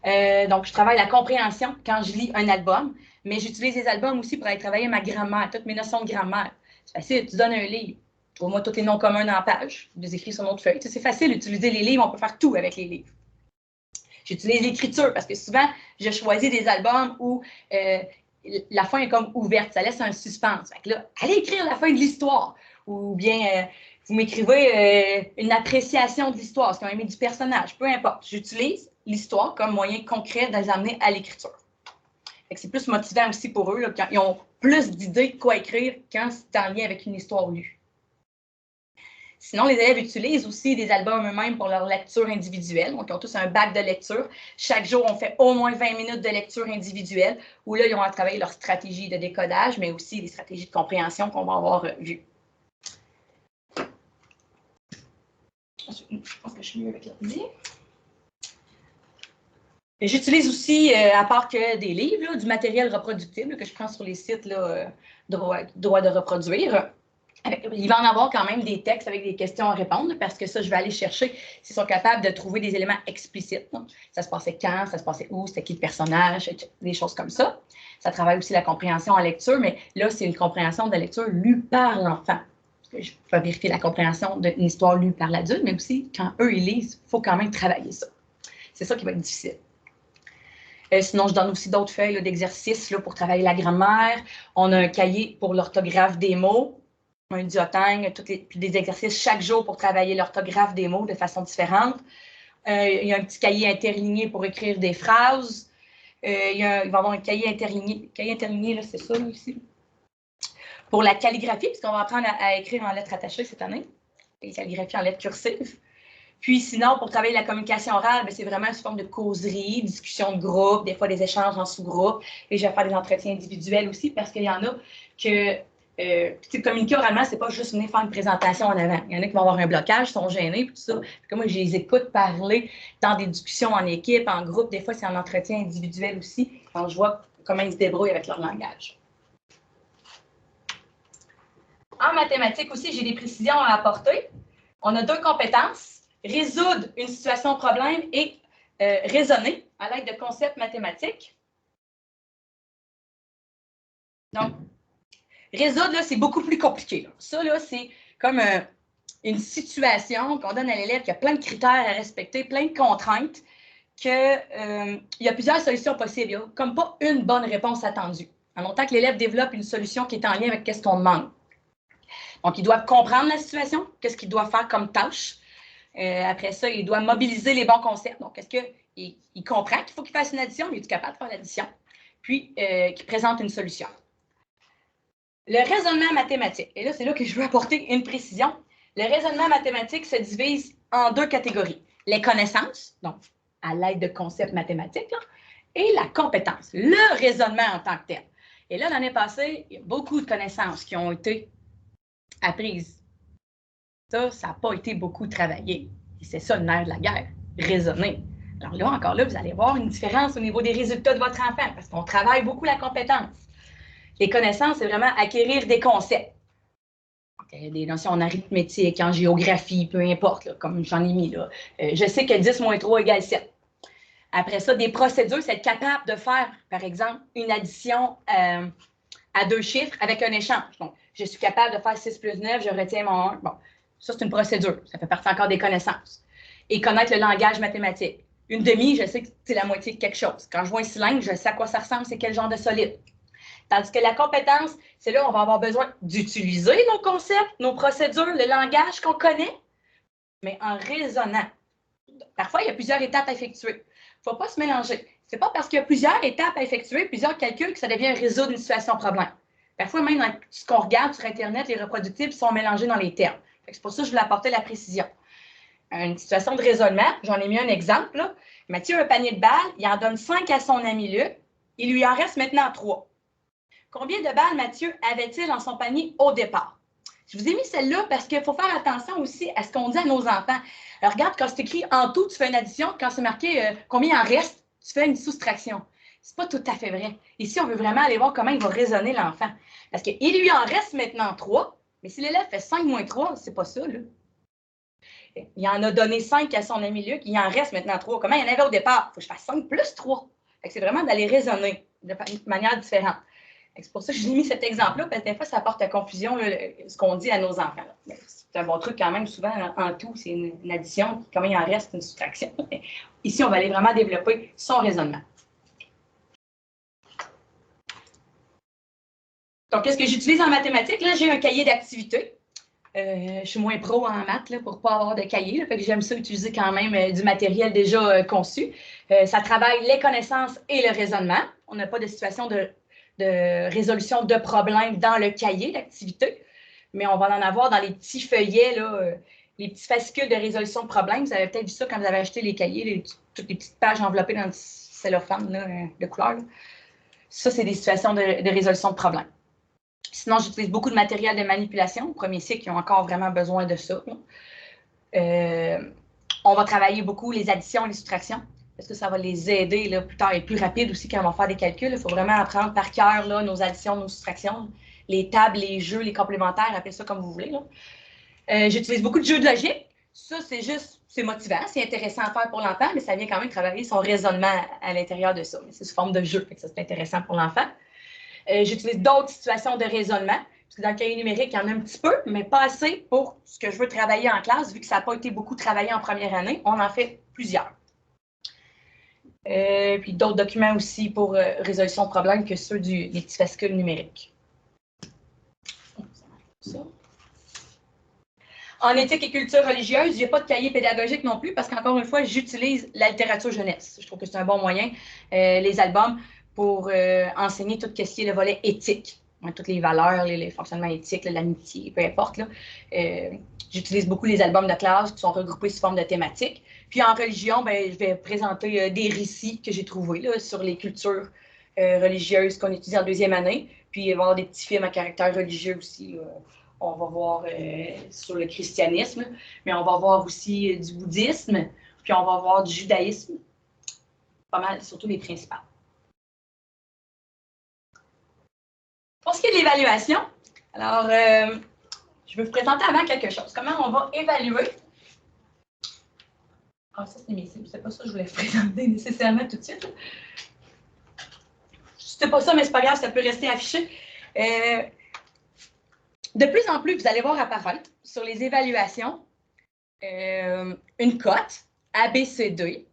Donc, je travaille la compréhension quand je lis un album, mais j'utilise les albums aussi pour aller travailler ma grammaire, toutes mes notions de grammaire. C'est facile, tu donnes un livre, trouve-moi tous les noms communs dans la page, je les écris sur notre feuille. Tu sais, c'est facile d'utiliser les livres, on peut faire tout avec les livres. J'utilise l'écriture parce que souvent, je choisis des albums où la fin est comme ouverte, ça laisse un suspense. Fait que là, allez écrire la fin de l'histoire. Ou bien, vous m'écrivez une appréciation de l'histoire, ce qu'on a aimé du personnage, peu importe. J'utilise l'histoire comme moyen concret de les amener à l'écriture. C'est plus motivant aussi pour eux, là, quand ils ont plus d'idées de quoi écrire quand c'est en lien avec une histoire lue. Sinon, les élèves utilisent aussi des albums eux-mêmes pour leur lecture individuelle. Donc, ils ont tous un bac de lecture. Chaque jour, on fait au moins 20 minutes de lecture individuelle où là, ils ont à travailler leur stratégie de décodage, mais aussi des stratégies de compréhension qu'on va avoir vues. Je pense que je suis mieux avec l'ordi. J'utilise aussi, à part que des livres, là, du matériel reproductible là, que je prends sur les sites droit de reproduire. Il va en avoir quand même des textes avec des questions à répondre parce que ça, je vais aller chercher s'ils sont capables de trouver des éléments explicites. Donc, ça se passait quand, ça se passait où, c'était qui le personnage, des choses comme ça. Ça travaille aussi la compréhension en lecture, mais là, c'est une compréhension de la lecture lue par l'enfant. Je peux vérifier la compréhension d'une histoire lue par l'adulte, mais aussi quand eux, ils lisent, il faut quand même travailler ça. C'est ça qui va être difficile. Sinon, je donne aussi d'autres feuilles d'exercices pour travailler la grammaire. On a un cahier pour l'orthographe des mots. Un diotègne, puis des exercices chaque jour pour travailler l'orthographe des mots de façon différente. Il y a un petit cahier interligné pour écrire des phrases. Il va y avoir un cahier interligné. Cahier interligné, là, c'est ça, là, ici. Pour la calligraphie, puisqu'on va apprendre à écrire en lettres attachées cette année. Et calligraphie en lettres cursives. Puis sinon, pour travailler la communication orale, c'est vraiment sous forme de causerie, discussion de groupe, des fois des échanges en sous-groupe. Et je vais faire des entretiens individuels aussi parce qu'il y en a que communiquer oralement, c'est pas juste venir faire une présentation en avant. Il y en a qui vont avoir un blocage, sont gênés, tout ça. Puis moi, je les écoute parler dans des discussions en équipe, en groupe. Des fois, c'est en entretien individuel aussi, quand je vois comment ils se débrouillent avec leur langage. En mathématiques aussi, j'ai des précisions à apporter. On a 2 compétences, résoudre une situation problème et raisonner à l'aide de concepts mathématiques. Donc, résoudre, là, c'est beaucoup plus compliqué. Là. Ça, là, c'est comme une situation qu'on donne à l'élève qui a plein de critères à respecter, plein de contraintes, qu'il y a plusieurs solutions possibles. Il n'y a comme pas une bonne réponse attendue. En autant que l'élève développe une solution qui est en lien avec ce qu'on demande. Donc, il doit comprendre la situation, qu'est-ce qu'il doit faire comme tâche. Après ça, il doit mobiliser les bons concepts. Donc, est-ce qu'il comprend qu'il faut qu'il fasse une addition, mais il est capable de faire l'addition? Puis, qu'il présente une solution. Le raisonnement mathématique, et là, c'est là que je veux apporter une précision. Le raisonnement mathématique se divise en 2 catégories. Les connaissances, donc à l'aide de concepts mathématiques, là, et la compétence, le raisonnement en tant que tel. Et là, l'année passée, il y a beaucoup de connaissances qui ont été apprises. Ça n'a pas été beaucoup travaillé. Et c'est ça le nerf de la guerre, raisonner. Alors là, encore là, vous allez voir une différence au niveau des résultats de votre enfant, parce qu'on travaille beaucoup la compétence. Les connaissances, c'est vraiment acquérir des concepts. Donc, des notions en arithmétique, en géographie, peu importe, là, comme j'en ai mis là. Je sais que 10 moins 3 égale 7. Après ça, des procédures, c'est être capable de faire, par exemple, une addition à 2 chiffres avec un échange. Donc, je suis capable de faire 6 plus 9, je retiens mon 1. Bon, ça, c'est une procédure. Ça fait partie encore des connaissances. Et connaître le langage mathématique. Une demi, je sais que c'est la moitié de quelque chose. Quand je vois un cylindre, je sais à quoi ça ressemble, c'est quel genre de solide. Tandis que la compétence, c'est là où on va avoir besoin d'utiliser nos concepts, nos procédures, le langage qu'on connaît, mais en raisonnant. Parfois, il y a plusieurs étapes à effectuer. Il ne faut pas se mélanger. Ce n'est pas parce qu'il y a plusieurs étapes à effectuer, plusieurs calculs, que ça devient résoudre une situation problème. Parfois, même dans ce qu'on regarde sur Internet, les reproductibles sont mélangés dans les termes. C'est pour ça que je voulais apporter la précision. Une situation de raisonnement, j'en ai mis un exemple. Là. Mathieu a un panier de balles, il en donne 5 à son ami Luc, il lui en reste maintenant 3. Combien de balles Mathieu avait-il dans son panier au départ? Je vous ai mis celle-là parce qu'il faut faire attention aussi à ce qu'on dit à nos enfants. Alors, regarde, quand c'est écrit en tout, tu fais une addition. Quand c'est marqué combien il en reste, tu fais une soustraction. Ce n'est pas tout à fait vrai. Ici, on veut vraiment aller voir comment il va raisonner l'enfant. Parce qu'il lui en reste maintenant 3, mais si l'élève fait 5 moins 3, c'est pas ça, là. Il en a donné 5 à son ami Luc, il en reste maintenant 3. Comment il y en avait au départ? Il faut que je fasse 5 plus 3. C'est vraiment d'aller raisonner de manière différente. C'est pour ça que j'ai mis cet exemple-là, parce que des fois, ça apporte à confusion là, ce qu'on dit à nos enfants. C'est un bon truc quand même, souvent, en tout, c'est une addition, comment il en reste, une soustraction. Ici, on va aller vraiment développer son raisonnement. Donc, qu'est-ce que j'utilise en mathématiques? Là, j'ai un cahier d'activités. Je suis moins pro en maths là, pour ne pas avoir de cahier. Là, fait que j'aime ça utiliser quand même du matériel déjà conçu. Ça travaille les connaissances et le raisonnement. On n'a pas de situation de résolution de problèmes dans le cahier d'activité. mais on va en avoir dans les petits feuillets, là, les petits fascicules de résolution de problèmes. Vous avez peut-être vu ça quand vous avez acheté les cahiers, toutes les petites pages enveloppées dans le cellophane là, de couleur. Là. Ça, c'est des situations de résolution de problèmes. Sinon, j'utilise beaucoup de matériel de manipulation. Au premier cycle, ils ont encore vraiment besoin de ça. On va travailler beaucoup les additions et les soustractions, parce que ça va les aider là, plus tard et plus rapide aussi quand on va faire des calculs. Il faut vraiment apprendre par cœur là, nos additions, nos soustractions, les tables, les jeux, les complémentaires, appelez ça comme vous voulez. J'utilise beaucoup de jeux de logique. Ça, c'est motivant, c'est intéressant à faire pour l'enfant, mais ça vient quand même travailler son raisonnement à l'intérieur de ça. Mais c'est sous forme de jeu, ça c'est intéressant pour l'enfant. J'utilise d'autres situations de raisonnement, parce que dans le cahier numérique, il y en a un petit peu, mais pas assez pour ce que je veux travailler en classe, vu que ça n'a pas été beaucoup travaillé en première année. On en fait plusieurs. Puis d'autres documents aussi pour résolution de problèmes que ceux des petits fascicules numériques. Ça. En éthique et culture religieuse, il n'y a pas de cahier pédagogique non plus, parce qu'encore une fois, j'utilise la littérature jeunesse. Je trouve que c'est un bon moyen, les albums, pour enseigner tout ce qui est le volet éthique, hein, toutes les valeurs, les fonctionnements éthiques, l'amitié, peu importe. J'utilise beaucoup les albums de classe qui sont regroupés sous forme de thématiques. Puis en religion, je vais présenter des récits que j'ai trouvés là, sur les cultures religieuses qu'on étudie en deuxième année. Puis il va y avoir des petits films à caractère religieux aussi. On va voir sur le christianisme, mais on va voir aussi du bouddhisme, puis on va voir du judaïsme. Pas mal, surtout les principales. Pour ce qui est de l'évaluation, alors, je vais vous présenter avant quelque chose. Comment on va évaluer? Ah, ça, c'est mes cibles. C'est pas ça que je voulais vous présenter nécessairement tout de suite. C'était pas ça, mais c'est pas grave, ça peut rester affiché. De plus en plus, vous allez voir apparaître sur les évaluations une cote ABCD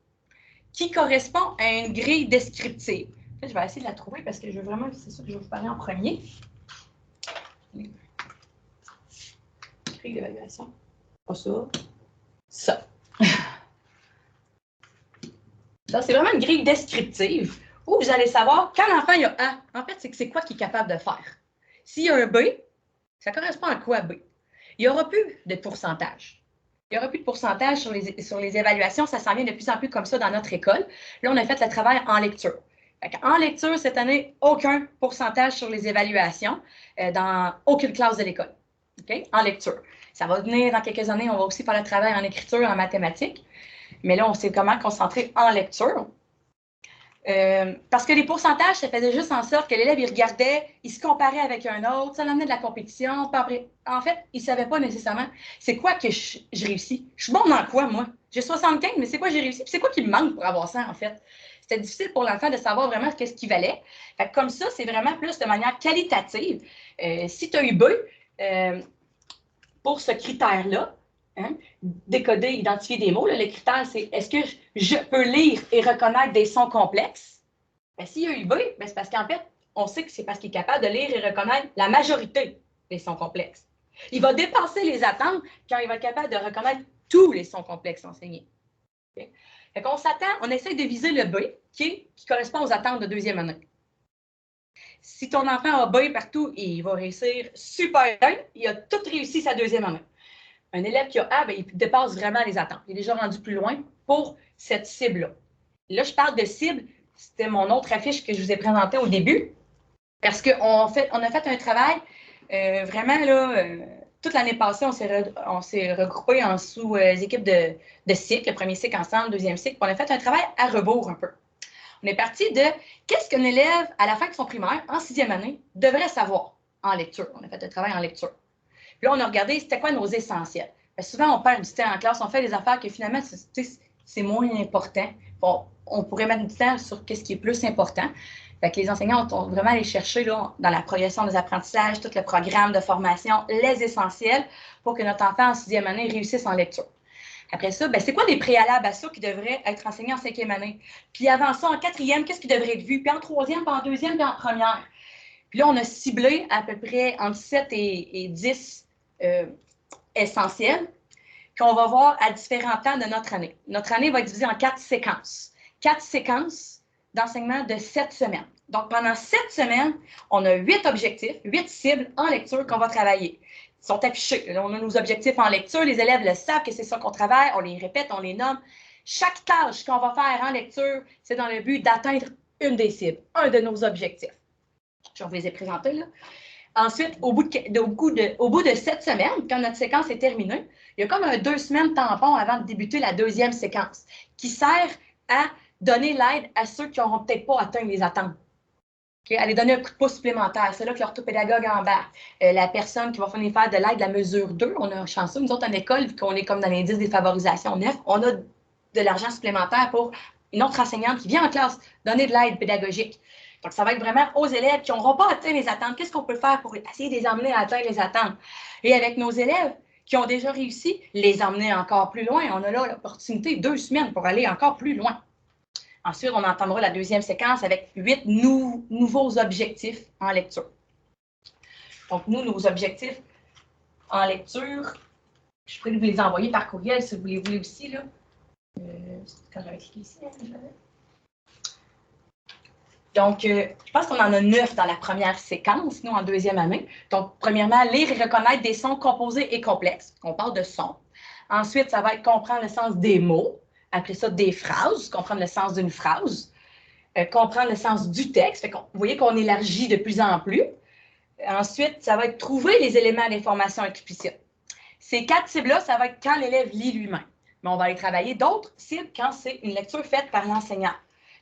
qui correspond à une grille descriptive. En fait, je vais essayer de la trouver parce que je veux vraiment, c'est ça que je vais vous parler en premier. Grille d'évaluation. Pas ça. Ça. Donc, c'est vraiment une grille descriptive où vous allez savoir quand l'enfant il y a A. En fait, c'est quoi qu'il est capable de faire. S'il y a un B, ça correspond à quoi B? Il n'y aura plus de pourcentage. Il n'y aura plus de pourcentage sur les évaluations. Ça s'en vient de plus en plus comme ça dans notre école. Là, on a fait le travail en lecture. En lecture, cette année, aucun pourcentage sur les évaluations dans aucune classe de l'école. Okay? En lecture. Ça va venir dans quelques années. On va aussi faire le travail en écriture, en mathématiques. Mais là, on s'est comment concentrer en lecture. Parce que les pourcentages, ça faisait juste en sorte que l'élève, il regardait, il se comparait avec un autre, ça l'amenait de la compétition. En fait, il ne savait pas nécessairement c'est quoi que je réussis. Je suis bon dans quoi, moi? J'ai 75, mais c'est quoi j'ai réussi? Puis c'est quoi qui me manque pour avoir ça, en fait? C'était difficile pour l'enfant de savoir vraiment qu'est-ce qu'il valait. Fait que comme ça, c'est vraiment plus de manière qualitative. Si tu as eu B pour ce critère-là, hein, décoder, identifier des mots. Là, le critère, c'est est-ce que je peux lire et reconnaître des sons complexes? S'il y a eu B, c'est parce qu'en fait, on sait que c'est parce qu'il est capable de lire et reconnaître la majorité des sons complexes. Il va dépasser les attentes quand il va être capable de reconnaître tous les sons complexes enseignés. Okay? Fait qu'on s'attend, on essaie de viser le B qui correspond aux attentes de deuxième année. Si ton enfant a B partout, il va réussir super bien. Il a tout réussi sa deuxième année. Un élève qui a A, il dépasse vraiment les attentes. Il est déjà rendu plus loin pour cette cible-là. Là, je parle de cible. C'était mon autre affiche que je vous ai présentée au début. Parce qu'on a fait un travail vraiment, là, toute l'année passée, on s'est regroupés en sous-équipes de cycle, le premier cycle ensemble, deuxième cycle. On a fait un travail à rebours un peu. On est parti de qu'est-ce qu'un élève, à la fin de son primaire, en sixième année, devrait savoir en lecture. On a fait un travail en lecture. Puis là, on a regardé c'était quoi nos essentiels. Souvent, on perd du temps en classe, on fait des affaires que finalement, c'est moins important. Bon, on pourrait mettre du temps sur ce qui est plus important. Fait que les enseignants ont vraiment allé chercher là, dans la progression des apprentissages, tout le programme de formation, les essentiels pour que notre enfant en sixième année réussisse en lecture. Après ça, c'est quoi les préalables à ça qui devraient être enseignés en cinquième année? Puis avant ça, en quatrième, qu'est-ce qui devrait être vu? Puis en troisième, puis en deuxième, puis en première. Puis là, on a ciblé à peu près entre 7 et 10 essentiels qu'on va voir à différents temps de notre année. Notre année va être divisée en 4 séquences. 4 séquences d'enseignement de 7 semaines. Donc, pendant 7 semaines, on a 8 objectifs, 8 cibles en lecture qu'on va travailler. Ils sont affichés. Là, on a nos objectifs en lecture. Les élèves le savent que c'est ça qu'on travaille. On les répète, on les nomme. Chaque tâche qu'on va faire en lecture, c'est dans le but d'atteindre une des cibles, un de nos objectifs. Je vous les ai présentés là. Ensuite, au bout de 7 semaines, quand notre séquence est terminée, il y a comme un 2 semaines tampon avant de débuter la deuxième séquence qui sert à donner l'aide à ceux qui n'auront peut-être pas atteint les attentes. Okay? Aller donner un coup de pouce supplémentaire. C'est là que l'orthopédagogue embarque. La personne qui va venir faire de l'aide, la mesure 2, on a un chanceux. Nous autres, en école, vu qu'on est comme dans l'indice des favorisations 9, on a de l'argent supplémentaire pour une autre enseignante qui vient en classe donner de l'aide pédagogique. Donc, ça va être vraiment aux élèves qui n'auront pas atteint les attentes. Qu'est-ce qu'on peut faire pour essayer de les emmener à atteindre les attentes? Et avec nos élèves qui ont déjà réussi, les emmener encore plus loin. On a là l'opportunité, 2 semaines pour aller encore plus loin. Ensuite, on entendra la deuxième séquence avec 8 nouveaux objectifs en lecture. Donc, nos objectifs en lecture, je pourrais vous les envoyer par courriel si vous les voulez aussi. Là. Quand j'avais cliqué ici, Donc, je pense qu'on en a 9 dans la première séquence, nous, en deuxième année. Donc, premièrement, lire et reconnaître des sons composés et complexes. On parle de sons. Ensuite, ça va être comprendre le sens des mots. Après ça, des phrases, comprendre le sens d'une phrase. Comprendre le sens du texte. Vous voyez qu'on élargit de plus en plus. Ensuite, ça va être trouver les éléments d'information explicites. Ces 4 cibles-là, ça va être quand l'élève lit lui-même. Mais on va aller travailler d'autres cibles quand c'est une lecture faite par l'enseignant.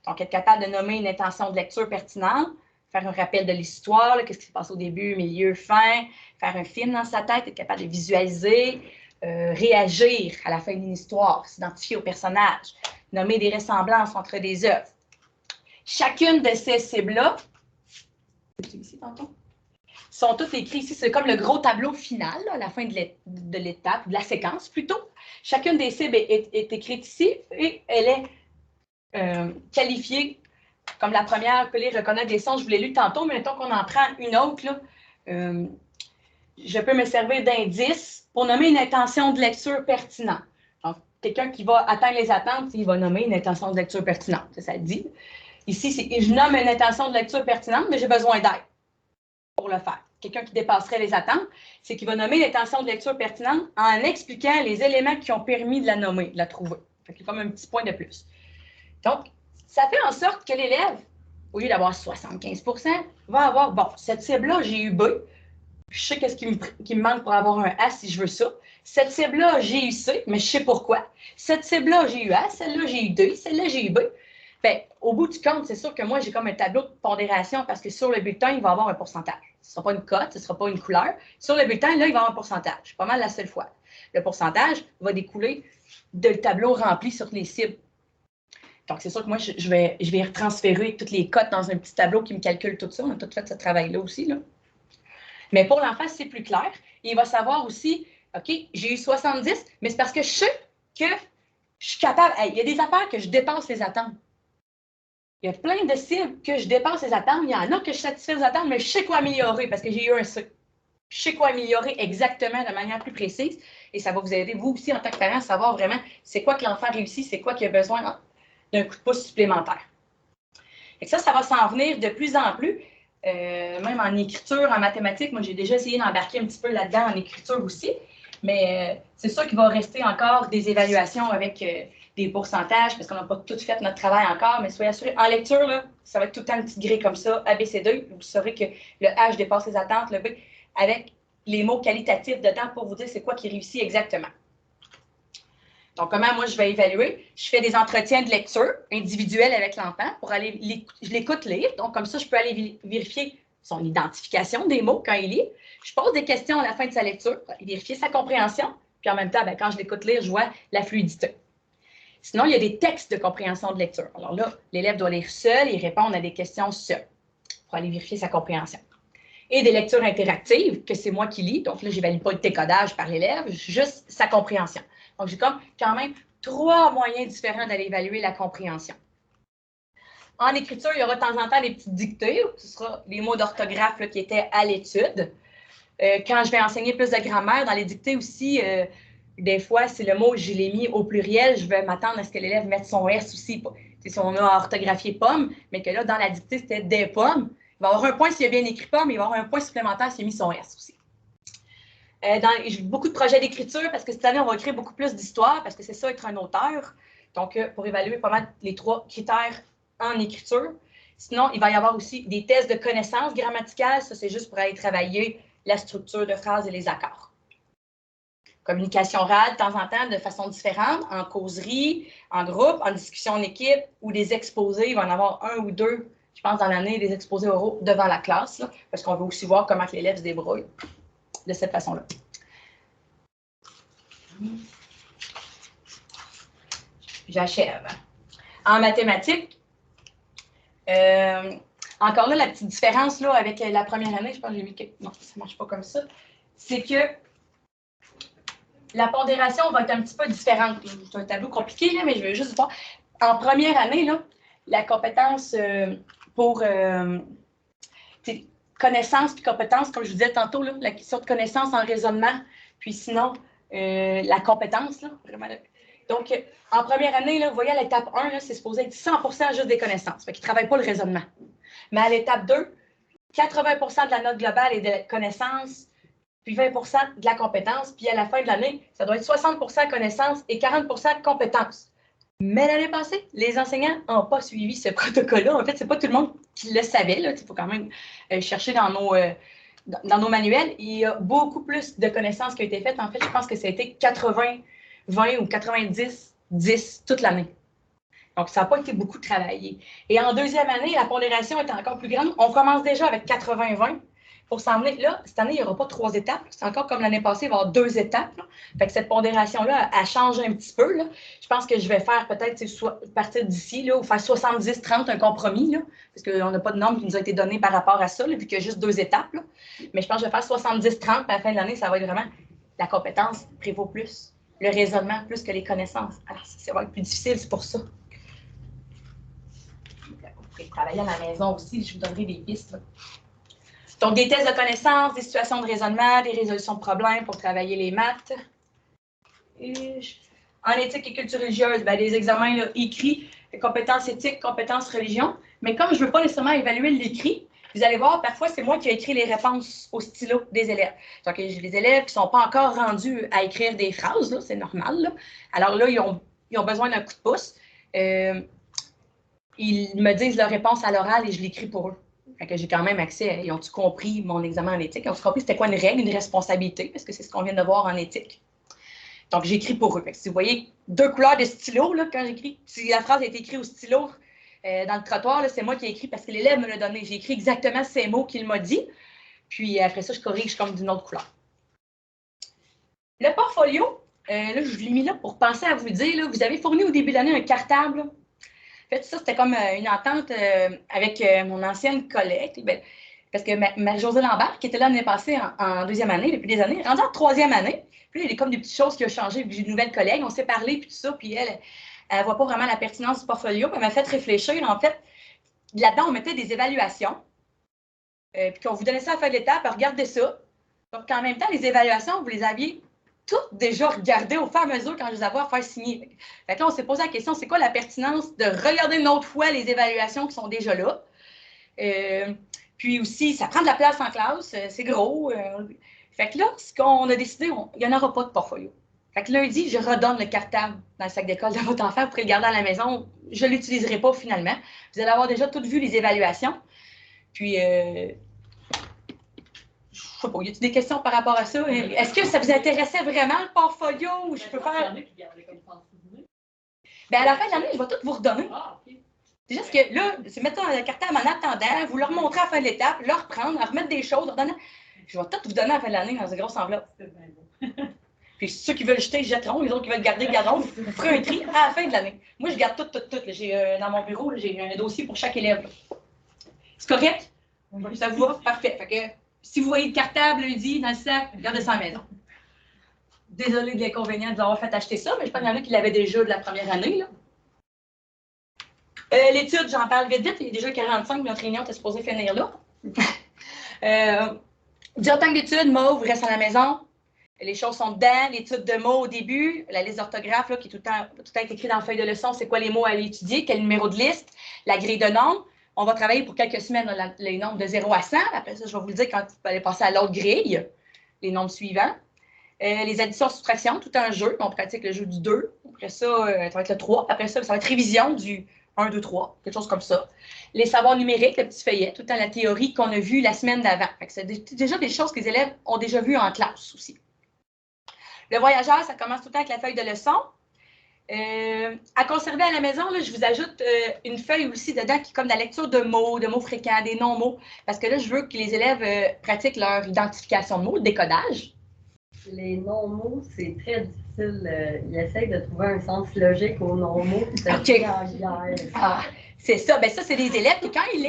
Donc, être capable de nommer une intention de lecture pertinente, faire un rappel de l'histoire, qu'est-ce qui se passe au début, milieu, fin, faire un film dans sa tête, être capable de visualiser, réagir à la fin d'une histoire, s'identifier au personnage, nommer des ressemblances entre des œuvres. Chacune de ces cibles-là, sont toutes écrites ici. C'est comme le gros tableau final, là, à la fin de l'étape, de la séquence plutôt. Chacune des cibles est écrite ici et elle est qualifiée comme la première, que les reconnaître des sons. Je vous l'ai lu tantôt, mais mettons qu'on en prend une autre. Là, je peux me servir d'indices pour nommer une intention de lecture pertinente. Donc, quelqu'un qui va atteindre les attentes, il va nommer une intention de lecture pertinente. Ça dit. Ici, je nomme une intention de lecture pertinente, mais j'ai besoin d'aide pour le faire. Quelqu'un qui dépasserait les attentes, c'est qu'il va nommer l'intention de lecture pertinente en expliquant les éléments qui ont permis de la nommer, de la trouver. C'est comme un petit point de plus. Donc, ça fait en sorte que l'élève, au lieu d'avoir 75 %, va avoir, bon, cette cible-là, j'ai eu B. Je sais qu'est-ce qui me manque pour avoir un A si je veux ça. Cette cible-là, j'ai eu C, mais je sais pourquoi. Cette cible-là, j'ai eu A, celle-là, j'ai eu D, celle-là, j'ai eu B. Bien, au bout du compte, c'est sûr que moi, j'ai comme un tableau de pondération parce que sur le bulletin, il va y avoir un pourcentage. Ce ne sera pas une cote, ce ne sera pas une couleur. Sur le bulletin, là, il va y avoir un pourcentage. C'est pas mal la seule fois. Le pourcentage va découler de le tableau rempli sur les cibles. Donc, c'est sûr que moi, je vais retransférer toutes les cotes dans un petit tableau qui me calcule tout ça. On a tout fait ce travail-là aussi. Là. Mais pour l'enfant, c'est plus clair. Il va savoir aussi, OK, j'ai eu 70, mais c'est parce que je sais que je suis capable. Il y a des affaires que je dépasse les attentes. Il y a plein de cibles que je dépasse les attentes. Il y en a que je satisfais les attentes, mais je sais quoi améliorer parce que j'ai eu un C. Je sais quoi améliorer exactement de manière plus précise. Et ça va vous aider, vous aussi, en tant que parent, à savoir vraiment c'est quoi que l'enfant réussit, c'est quoi qu'il a besoin d'un coup de pouce supplémentaire. Et ça va s'en venir de plus en plus. Même en écriture, en mathématiques, moi, j'ai déjà essayé d'embarquer un petit peu là-dedans en écriture aussi. Mais c'est sûr qu'il va rester encore des évaluations avec des pourcentages parce qu'on n'a pas tout fait notre travail encore. Mais soyez assurés, en lecture, là, ça va être tout le temps une petite grille comme ça, ABCD. Vous saurez que le H dépasse les attentes, le B, avec les mots qualitatifs dedans pour vous dire c'est quoi qui réussit exactement. Donc, comment moi je vais évaluer? Je fais des entretiens de lecture individuels avec l'enfant pour aller, je l'écoute lire. Donc, comme ça, je peux aller vérifier son identification des mots quand il lit. Je pose des questions à la fin de sa lecture pour aller vérifier sa compréhension. Puis en même temps, quand je l'écoute lire, je vois la fluidité. Sinon, il y a des textes de compréhension de lecture. Alors là, l'élève doit lire seul et répondre à des questions seul pour aller vérifier sa compréhension. Et des lectures interactives, que c'est moi qui lis. Donc là, je n'évalue pas le décodage par l'élève, juste sa compréhension. Donc, j'ai comme quand même 3 moyens différents d'aller évaluer la compréhension. En écriture, il y aura de temps en temps des petites dictées. Ce sera les mots d'orthographe qui étaient à l'étude. Quand je vais enseigner plus de grammaire, dans les dictées aussi, des fois, si le mot, je l'ai mis au pluriel, je vais m'attendre à ce que l'élève mette son S aussi. si on a orthographié pomme, mais que là, dans la dictée, c'était des pommes, il va y avoir un point s'il a bien écrit pomme, mais il va y avoir un point supplémentaire s'il a mis son S aussi. J'ai beaucoup de projets d'écriture parce que cette année, on va écrire beaucoup plus d'histoires parce que c'est ça, être un auteur. Donc, pour évaluer pas mal les 3 critères en écriture. Sinon, il va y avoir aussi des tests de connaissances grammaticales. Ça, c'est juste pour aller travailler la structure de phrases et les accords. Communication orale, de temps en temps, de façon différente, en causerie, en groupe, en discussion en équipe ou des exposés. Il va y en avoir 1 ou 2, je pense, dans l'année, des exposés oraux devant la classe, là, parce qu'on veut aussi voir comment l'élève se débrouille de cette façon-là. J'achève. En mathématiques, encore là, la petite différence là, avec la première année, je pense que j'ai mis que... Non, ça ne marche pas comme ça. C'est que la pondération va être un petit peu différente. C'est un tableau compliqué, là, mais je veux juste voir. En première année, là, la compétence pour connaissance puis compétence, comme je vous disais tantôt, là, la question de connaissance en raisonnement, puis sinon, la compétence, là, vraiment. Donc, en première année, là, vous voyez, à l'étape 1, c'est supposé être 100% juste des connaissances. Fait qu'ils ne travaillent pas le raisonnement. Mais à l'étape 2, 80% de la note globale est de connaissances, puis 20% de la compétence. Puis à la fin de l'année, ça doit être 60% connaissances et 40% compétences. Mais l'année passée, les enseignants n'ont pas suivi ce protocole-là. En fait, ce n'est pas tout le monde qui le savait. Il faut quand même chercher dans nos manuels. Il y a beaucoup plus de connaissances qui ont été faites. En fait, je pense que ça a été 80, 20 ou 90, 10 toute l'année. Donc, ça n'a pas été beaucoup travaillé. Et en deuxième année, la pondération est encore plus grande. On commence déjà avec 80-20 pour s'en venir. Là, cette année, il n'y aura pas 3 étapes. C'est encore comme l'année passée, il va y avoir 2 étapes. Là. Fait que cette pondération-là, elle change un petit peu. Là. Je pense que je vais faire peut-être, partir d'ici, ou faire 70-30, un compromis, là, parce qu'on n'a pas de norme qui nous a été donné par rapport à ça, là, vu qu'il y a juste 2 étapes. Là. Mais je pense que je vais faire 70-30, puis à la fin de l'année, ça va être vraiment la compétence prévaut plus, le raisonnement plus que les connaissances. Alors, ça va être plus difficile, c'est pour ça. Vous pouvez travailler à la maison aussi, je vous donnerai des pistes. Là. Donc, des tests de connaissances, des situations de raisonnement, des résolutions de problèmes pour travailler les maths. En éthique et culture religieuse, bien, des examens là, écrits, compétences éthiques, compétences religion. Mais comme je ne veux pas nécessairement évaluer l'écrit, vous allez voir, parfois, c'est moi qui ai écrit les réponses au stylo des élèves. Donc, j'ai les élèves qui ne sont pas encore rendus à écrire des phrases, c'est normal. Là. Alors là, ils ont besoin d'un coup de pouce. Ils me disent leur réponse à l'oral et je l'écris pour eux. Fait que j'ai quand même accès. Ils ont-tu compris mon examen en éthique? Ils ont-tu compris c'était quoi une règle, une responsabilité? Parce que c'est ce qu'on vient de voir en éthique. Donc, j'écris pour eux. Fait que si vous voyez 2 couleurs de stylo, là, quand j'écris, si la phrase a été écrite au stylo dans le trottoir, c'est moi qui ai écrit parce que l'élève me l'a donné. J'ai écrit exactement ces mots qu'il m'a dit. Puis après ça, je corrige comme d'une autre couleur. Le portfolio, là, je vous l'ai mis là pour penser à vous dire, là, vous avez fourni au début de l'année un cartable. Là. En fait, ça, c'était comme une entente avec mon ancienne collègue, ben, parce que Marie-Josée Lambert, qui était là l'année passée en deuxième année, depuis des années, rendue en troisième année. Puis il y a comme des petites choses qui ont changé. J'ai une nouvelle collègue, on s'est parlé, puis tout ça, puis elle ne voit pas vraiment la pertinence du portfolio. Puis elle m'a fait réfléchir. En fait, là-dedans, on mettait des évaluations, puis qu'on vous donnait ça à la fin de l'étape, regardez ça. Donc, en même temps, les évaluations, vous les aviez toutes déjà regardées au fur et à mesure quand je les avais à faire signer. Fait que là, on s'est posé la question, c'est quoi la pertinence de regarder une autre fois les évaluations qui sont déjà là? Puis aussi, ça prend de la place en classe, c'est gros. Fait que là, ce qu'on a décidé, il n'y en aura pas de portfolio. Fait que lundi, je redonne le cartable dans le sac d'école de votre enfant, vous pourrez le garder à la maison. Je ne l'utiliserai pas finalement. Vous allez avoir déjà toutes vu les évaluations. Puis, je sais pas, y a-t-il des questions par rapport à ça? Est-ce que ça vous intéressait vraiment le portfolio ou je peux faire? Bien, à la fin de l'année, je vais tout vous redonner. C'est juste que là, c'est mettre le cartable en attendant, vous leur montrer à la fin de l'étape, leur reprendre, leur remettre des choses, leur donner. Je vais tout vous donner à la fin de l'année dans une grosse enveloppe. Puis ceux qui veulent jeter, jetteront. Les autres qui veulent garder, garderont. Vous ferez un tri à la fin de l'année. Moi, je garde tout. J'ai, dans mon bureau, j'ai un dossier pour chaque élève. C'est correct? Ça vous va? Parfait. Fait que, si vous voyez le cartable lundi dans le sac, gardez ça à la maison. Désolée de l'inconvénient de vous avoir fait acheter ça, mais je pense qu'il y en a qui l'avaient déjà de la première année. Là. L'étude, j'en parle vite. Il y a déjà 45, notre réunion était supposée finir là. Diatangle d'études, mauve, reste à la maison. Les choses sont dedans, l'étude de mots au début, la liste d'orthographe qui est tout le temps écrit dans la feuille de leçon, c'est quoi les mots à aller étudier, quel numéro de liste, la grille de nombres. On va travailler pour quelques semaines les nombres de 0 à 100. Après ça, je vais vous le dire quand vous allez passer à l'autre grille, les nombres suivants. Les additions, soustractions, tout un jeu. On pratique le jeu du 2. Après ça, ça va être le 3. Après ça, ça va être révision du 1, 2, 3, quelque chose comme ça. Les savoirs numériques, le petit feuillet, tout le temps la théorie qu'on a vue la semaine d'avant. C'est déjà des choses que les élèves ont déjà vues en classe aussi. Le voyageur, ça commence tout le temps avec la feuille de leçon. À conserver à la maison, là, je vous ajoute une feuille aussi dedans qui est comme de la lecture de mots fréquents, des non-mots, parce que là, je veux que les élèves pratiquent leur identification de mots, le décodage. Les non-mots, c'est très difficile. Ils essayent de trouver un sens logique aux non-mots. OK. C'est ça. Ben ça, c'est des élèves qui, quand ils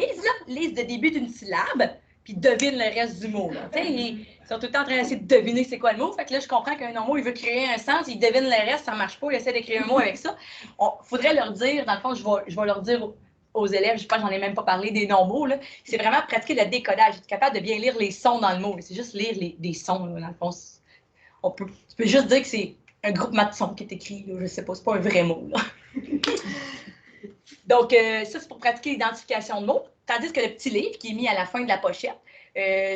lisent le début d'une syllabe, puis devinent le reste du mot. Ils sont tout le temps en train d'essayer de deviner c'est quoi le mot. Fait que là, je comprends qu'un non-mot, il veut créer un sens, il devine le reste, ça ne marche pas, il essaie de créer un mot avec ça. Il faudrait leur dire, dans le fond, je vais leur dire aux élèves, je pense que j'en ai même pas parlé des non-mots, c'est vraiment pratiquer le décodage, être capable de bien lire les sons dans le mot. C'est juste lire des sons, là, dans le fond. Tu peux juste dire que c'est un groupement de sons qui est écrit, là, je ne sais pas, c'est pas un vrai mot. Là. Donc, ça, c'est pour pratiquer l'identification de mots. Tandis que le petit livre qui est mis à la fin de la pochette,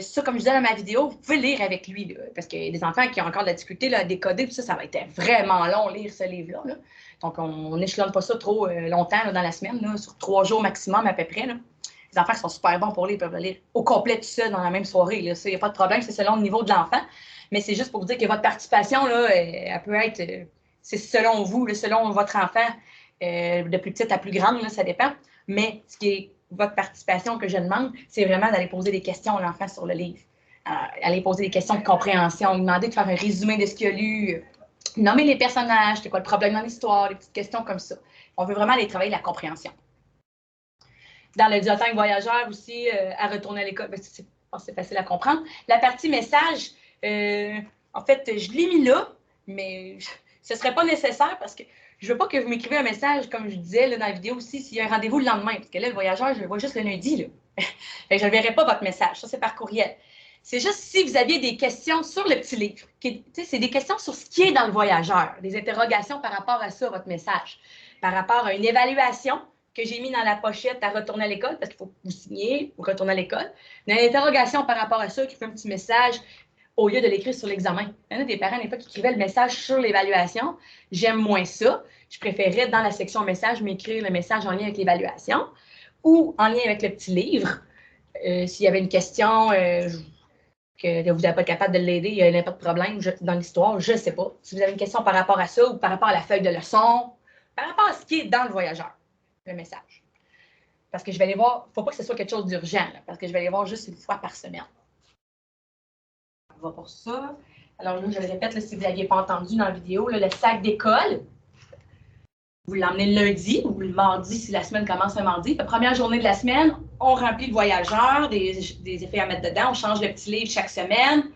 ça, comme je disais dans ma vidéo, vous pouvez lire avec lui, là, parce qu'il y a des enfants qui ont encore de la difficulté là, à décoder, tout ça, ça va être vraiment long, lire ce livre-là. Là. Donc, on n'échelonne pas ça trop longtemps là, dans la semaine, là, sur 3 jours maximum à peu près. Là. Les enfants qui sont super bons pour lire, ils peuvent le lire au complet tout seul dans la même soirée. Là. Ça, il n'y a pas de problème, c'est selon le niveau de l'enfant. Mais c'est juste pour vous dire que votre participation, là, elle peut être, c'est selon vous, là, selon votre enfant, de plus petite à plus grande, là, ça dépend. Mais ce qui est votre participation que je demande, c'est vraiment d'aller poser des questions à l'enfant sur le livre. Aller poser des questions de compréhension, demander de faire un résumé de ce qu'il a lu, nommer les personnages, c'est quoi le problème dans l'histoire, des petites questions comme ça. On veut vraiment aller travailler la compréhension. Dans le dialogue voyageur aussi, à retourner à l'école, c'est facile à comprendre. La partie message, en fait, je l'ai mis là, mais ce ne serait pas nécessaire parce que je ne veux pas que vous m'écrivez un message, comme je disais là, dans la vidéo aussi, s'il y a un rendez-vous le lendemain. Parce que là, le voyageur, je le vois juste le lundi. Là. Je ne verrai pas votre message. Ça, c'est par courriel. C'est juste si vous aviez des questions sur le petit livre. C'est des questions sur ce qui est dans le voyageur. Des interrogations par rapport à ça, votre message. Par rapport à une évaluation que j'ai mis dans la pochette à retourner à l'école, parce qu'il faut vous signer pour retourner à l'école. Une interrogation par rapport à ça, qui fait un petit message au lieu de l'écrire sur l'examen. Il y en a des parents, des fois, qui écrivaient le message sur l'évaluation. J'aime moins ça. Je préférerais, dans la section message, m'écrire le message en lien avec l'évaluation ou en lien avec le petit livre. S'il y avait une question que vous n'êtes pas capable de l'aider, il n'y a pas de problème dans l'histoire, je ne sais pas. Si vous avez une question par rapport à ça ou par rapport à la feuille de leçon, par rapport à ce qui est dans le voyageur, le message. Parce que je vais aller voir, il ne faut pas que ce soit quelque chose d'urgent, parce que je vais aller voir juste une fois par semaine. On va pour ça. Alors là, je le répète, là, si vous n'aviez pas entendu dans la vidéo, là, le sac d'école, vous l'emmenez le lundi ou le mardi si la semaine commence un mardi. La première journée de la semaine, on remplit le voyageur, des effets à mettre dedans, on change le petit livre chaque semaine.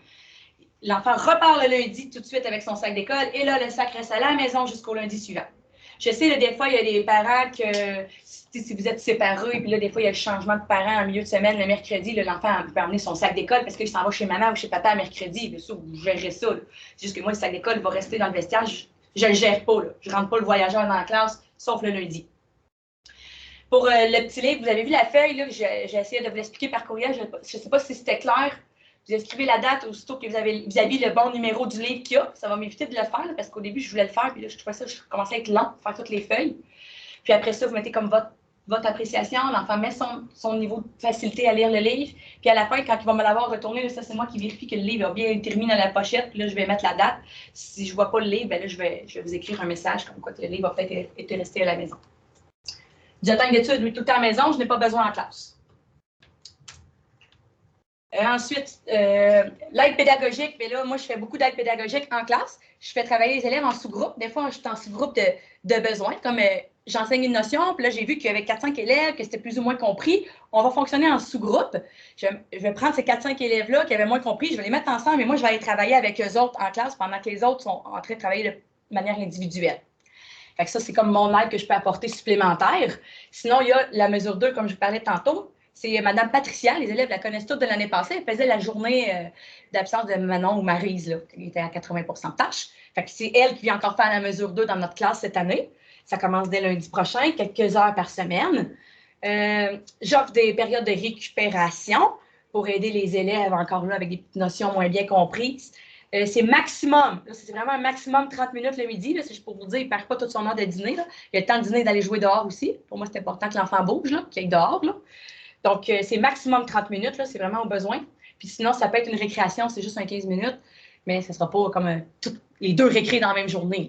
L'enfant repart le lundi tout de suite avec son sac d'école et là, le sac reste à la maison jusqu'au lundi suivant. Je sais, là, des fois, il y a des parents que, si vous êtes séparés, puis là, des fois, il y a le changement de parents en milieu de semaine, le mercredi, l'enfant peut amener son sac d'école parce qu'il s'en va chez maman ou chez papa mercredi. Là, ça, vous gérez ça. C'est juste que moi, le sac d'école va rester dans le vestiaire. Je ne le gère pas. Là. Je ne rentre pas le voyageur dans la classe, sauf le lundi. Pour le petit livre, vous avez vu la feuille, là, j'ai essayé de vous l'expliquer par courriel. Je ne sais pas si c'était clair. Vous inscrivez la date aussitôt que vous avez le bon numéro du livre qu'il y a. Ça va m'éviter de le faire, là, parce qu'au début, je voulais le faire, puis là, je trouvais ça, je commençais à être lent pour faire toutes les feuilles. Puis après ça, vous mettez comme votre appréciation. L'enfant met son niveau de facilité à lire le livre. Puis à la fin, quand il va me l'avoir retourné, là, ça, c'est moi qui vérifie que le livre a bien été mis dans la pochette. Puis là, je vais mettre la date. Si je ne vois pas le livre, bien là, je vais vous écrire un message comme quoi que le livre va peut-être être resté à la maison. Dialogue d'études, lui, tout le temps à la maison, je n'ai pas besoin en classe. Ensuite, l'aide pédagogique, mais là, moi, je fais beaucoup d'aide pédagogique en classe. Je fais travailler les élèves en sous-groupe. Des fois, je suis en sous-groupe de besoins, comme j'enseigne une notion, puis là, j'ai vu qu'il y avait 4-5 élèves, que c'était plus ou moins compris. On va fonctionner en sous-groupe. Je vais prendre ces 4-5 élèves-là qui avaient moins compris, je vais les mettre ensemble, et moi, je vais aller travailler avec eux autres en classe pendant que les autres sont en train de travailler de manière individuelle. Fait que ça, c'est comme mon aide que je peux apporter supplémentaire. Sinon, il y a la mesure 2, comme je vous parlais tantôt, C'est Mme Patricia, les élèves la connaissent toutes de l'année passée. Elle faisait la journée d'absence de Manon ou Maryse, là, qui était à 80% de tâches. Fait que c'est elle qui vient encore faire la mesure 2 dans notre classe cette année. Ça commence dès lundi prochain, quelques heures par semaine. J'offre des périodes de récupération pour aider les élèves encore là avec des petites notions moins bien comprises. C'est maximum, c'est vraiment un maximum 30 minutes le midi. C'est juste pour vous dire, il ne perd pas toute son heure de dîner. Là. Il y a le temps de dîner d'aller jouer dehors aussi. Pour moi, c'est important que l'enfant bouge, qu'il aille dehors. Là. Donc, c'est maximum 30 minutes, c'est vraiment au besoin. Puis sinon, ça peut être une récréation, c'est juste un 15 minutes, mais ce ne sera pas comme les 2 récrés dans la même journée.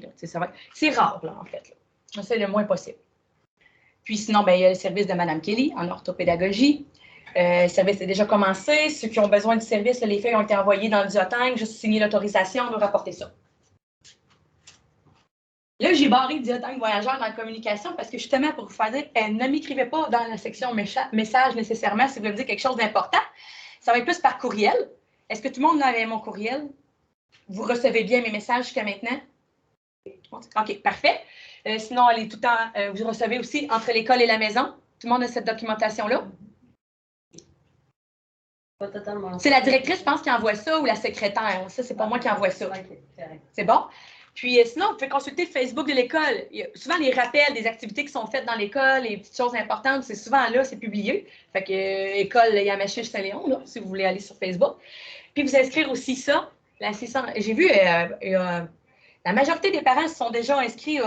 C'est rare, là, en fait. C'est le moins possible. Puis sinon, il y a le service de Mme Kelly en orthopédagogie. Le service est déjà commencé. Ceux qui ont besoin du service, les feuilles ont été envoyées dans le Diotang. Juste signer l'autorisation, on doit rapporter ça. Là, j'ai barré Diotang Voyageur dans la communication parce que justement, pour vous faire dire, ne m'écrivez pas dans la section message nécessairement si vous voulez me dire quelque chose d'important. Ça va être plus par courriel. Est-ce que tout le monde a mon courriel? Vous recevez bien mes messages jusqu'à maintenant? OK, parfait. Sinon, elle est tout le temps, vous recevez aussi entre l'école et la maison. Tout le monde a cette documentation-là? Pas totalement. C'est la directrice, je pense, qui envoie ça ou la secrétaire. Ça, c'est pas moi qui envoie ça. C'est bon? Puis sinon, vous pouvez consulter le Facebook de l'école. Il y a souvent les rappels des activités qui sont faites dans l'école, les petites choses importantes, c'est souvent là, c'est publié. Fait que école Yamachiche Saint-Léon, là, si vous voulez aller sur Facebook. Puis vous inscrire aussi ça. J'ai vu, la majorité des parents se sont déjà inscrits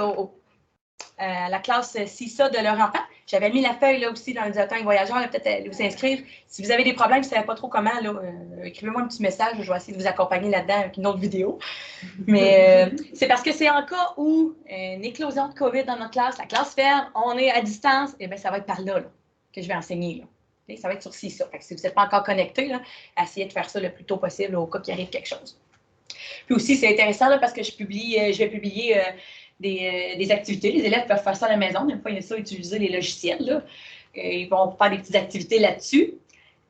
à la classe CISA de leur enfant. J'avais mis la feuille là aussi dans le Diotang Voyageur, peut-être aller vous inscrire. Si vous avez des problèmes, vous ne savez pas trop comment, écrivez-moi un petit message, je vais essayer de vous accompagner là-dedans avec une autre vidéo. Mais c'est parce que c'est en cas où une éclosion de COVID dans notre classe, la classe ferme, on est à distance, et bien ça va être par là, que je vais enseigner. Là. Okay? Ça va être sur CISA. Fait que si vous n'êtes pas encore connecté, là, essayez de faire ça le plus tôt possible au cas qu'il arrive quelque chose. Puis aussi, c'est intéressant là, parce que je vais publier des activités. Les élèves peuvent faire ça à la maison. Des fois, il y a ça, utiliser les logiciels. Là. Ils vont faire des petites activités là-dessus.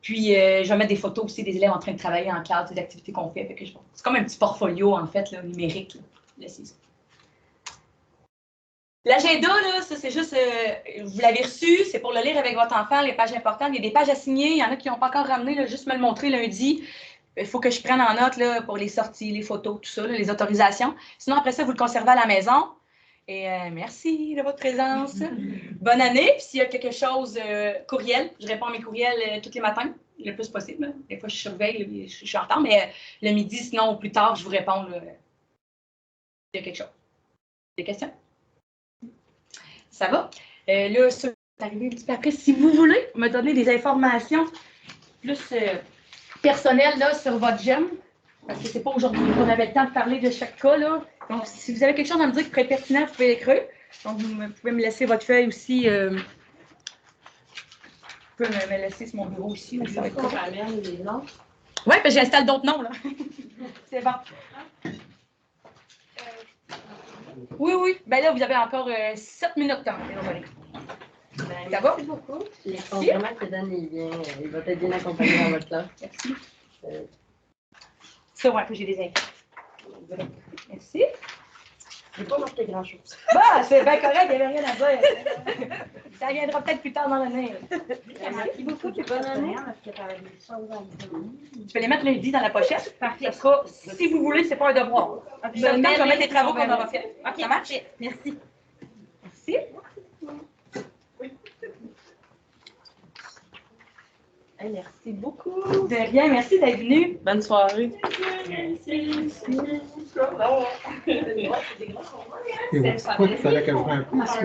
Puis, je vais mettre des photos aussi des élèves en train de travailler en classe, des activités qu'on fait. C'est comme un petit portfolio, en fait, là, numérique. Là, c'est ça. L'agenda, là, ça, c'est juste, vous l'avez reçu, c'est pour le lire avec votre enfant, les pages importantes. Il y a des pages à signer. Il y en a qui n'ont pas encore ramené, là, juste me le montrer lundi. Il faut que je prenne en note là, pour les sorties, les photos, tout ça, là, les autorisations. Sinon, après ça, vous le conservez à la maison. Et merci de votre présence. Bonne année. Puis s'il y a quelque chose, courriel, je réponds à mes courriels tous les matins, le plus possible. Des fois, je surveille, je suis en retard, mais le midi, sinon, plus tard, je vous réponds s'il y a quelque chose. Des questions? Ça va? Là, ça va arriver un petit peu après. Si vous voulez me donner des informations plus personnelles là, sur votre GEM, parce que c'est pas aujourd'hui qu'on avait le temps de parler de chaque cas, là. Donc, si vous avez quelque chose à me dire qui pourrait être pertinent, vous pouvez l'écrire. Donc, vous pouvez me laisser votre feuille aussi. Vous pouvez me laisser sur mon bureau aussi. Là, ça va être cool. Oui, parce que j'installe d'autres noms, là. C'est bon. Oui, oui. Ben là, vous avez encore 7 minutes quand même. Ça va? Merci beaucoup. Les compliments que Dan, il va être bien accompagné dans votre classe. Merci. C'est vrai que j'ai des inquiétudes. Merci. Je n'ai pas marqué grand-chose. Bah, c'est bien correct, il n'y avait rien à dire. Ça viendra peut-être plus tard dans l'année. Merci beaucoup, puis bonne année. Je vais les mettre lundi dans la pochette. Ça sera, si vous voulez, ce n'est pas un devoir. Je vais mettre les travaux qu'on aura fait. OK, ça marche? Merci. Merci. Merci beaucoup. De rien, merci d'être venu. Bonne soirée. Pourquoi il fallait que je me pousse?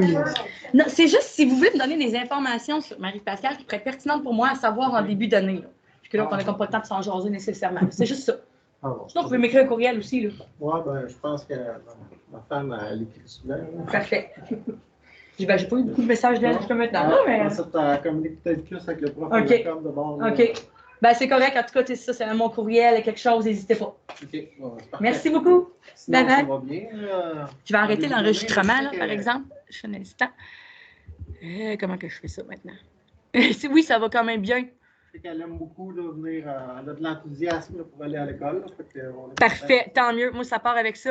Non, c'est juste si vous voulez me donner des informations sur Marie-Pascale qui pourraient être pertinentes pour moi à savoir en début d'année. Puis que là, on n'a comme pas le temps de s'en jaser nécessairement. C'est juste ça. Ah bon. Sinon, vous pouvez m'écrire un courriel aussi. Là. Ouais, ben, je pense que ma femme, elle écrit souvent. Parfait. J'ai pas eu beaucoup de messages d'elle jusqu'à maintenant. Non, mais... ça, tu as communiqué peut-être plus avec le prof OK. de bord. OK. Ben, c'est correct. En tout cas, c'est ça. C'est mon courriel, quelque chose. N'hésitez pas. OK. Bon, merci beaucoup. Sinon, Bye-bye. ça va bien. Je vais arrêter l'enregistrement, là, que... par exemple. Je fais un instant. Comment que je fais ça maintenant? Oui, ça va quand même bien. Je sais qu'elle aime beaucoup là, venir. Elle a de l'enthousiasme pour aller à l'école. Parfait. Tant mieux. Moi, ça part avec ça.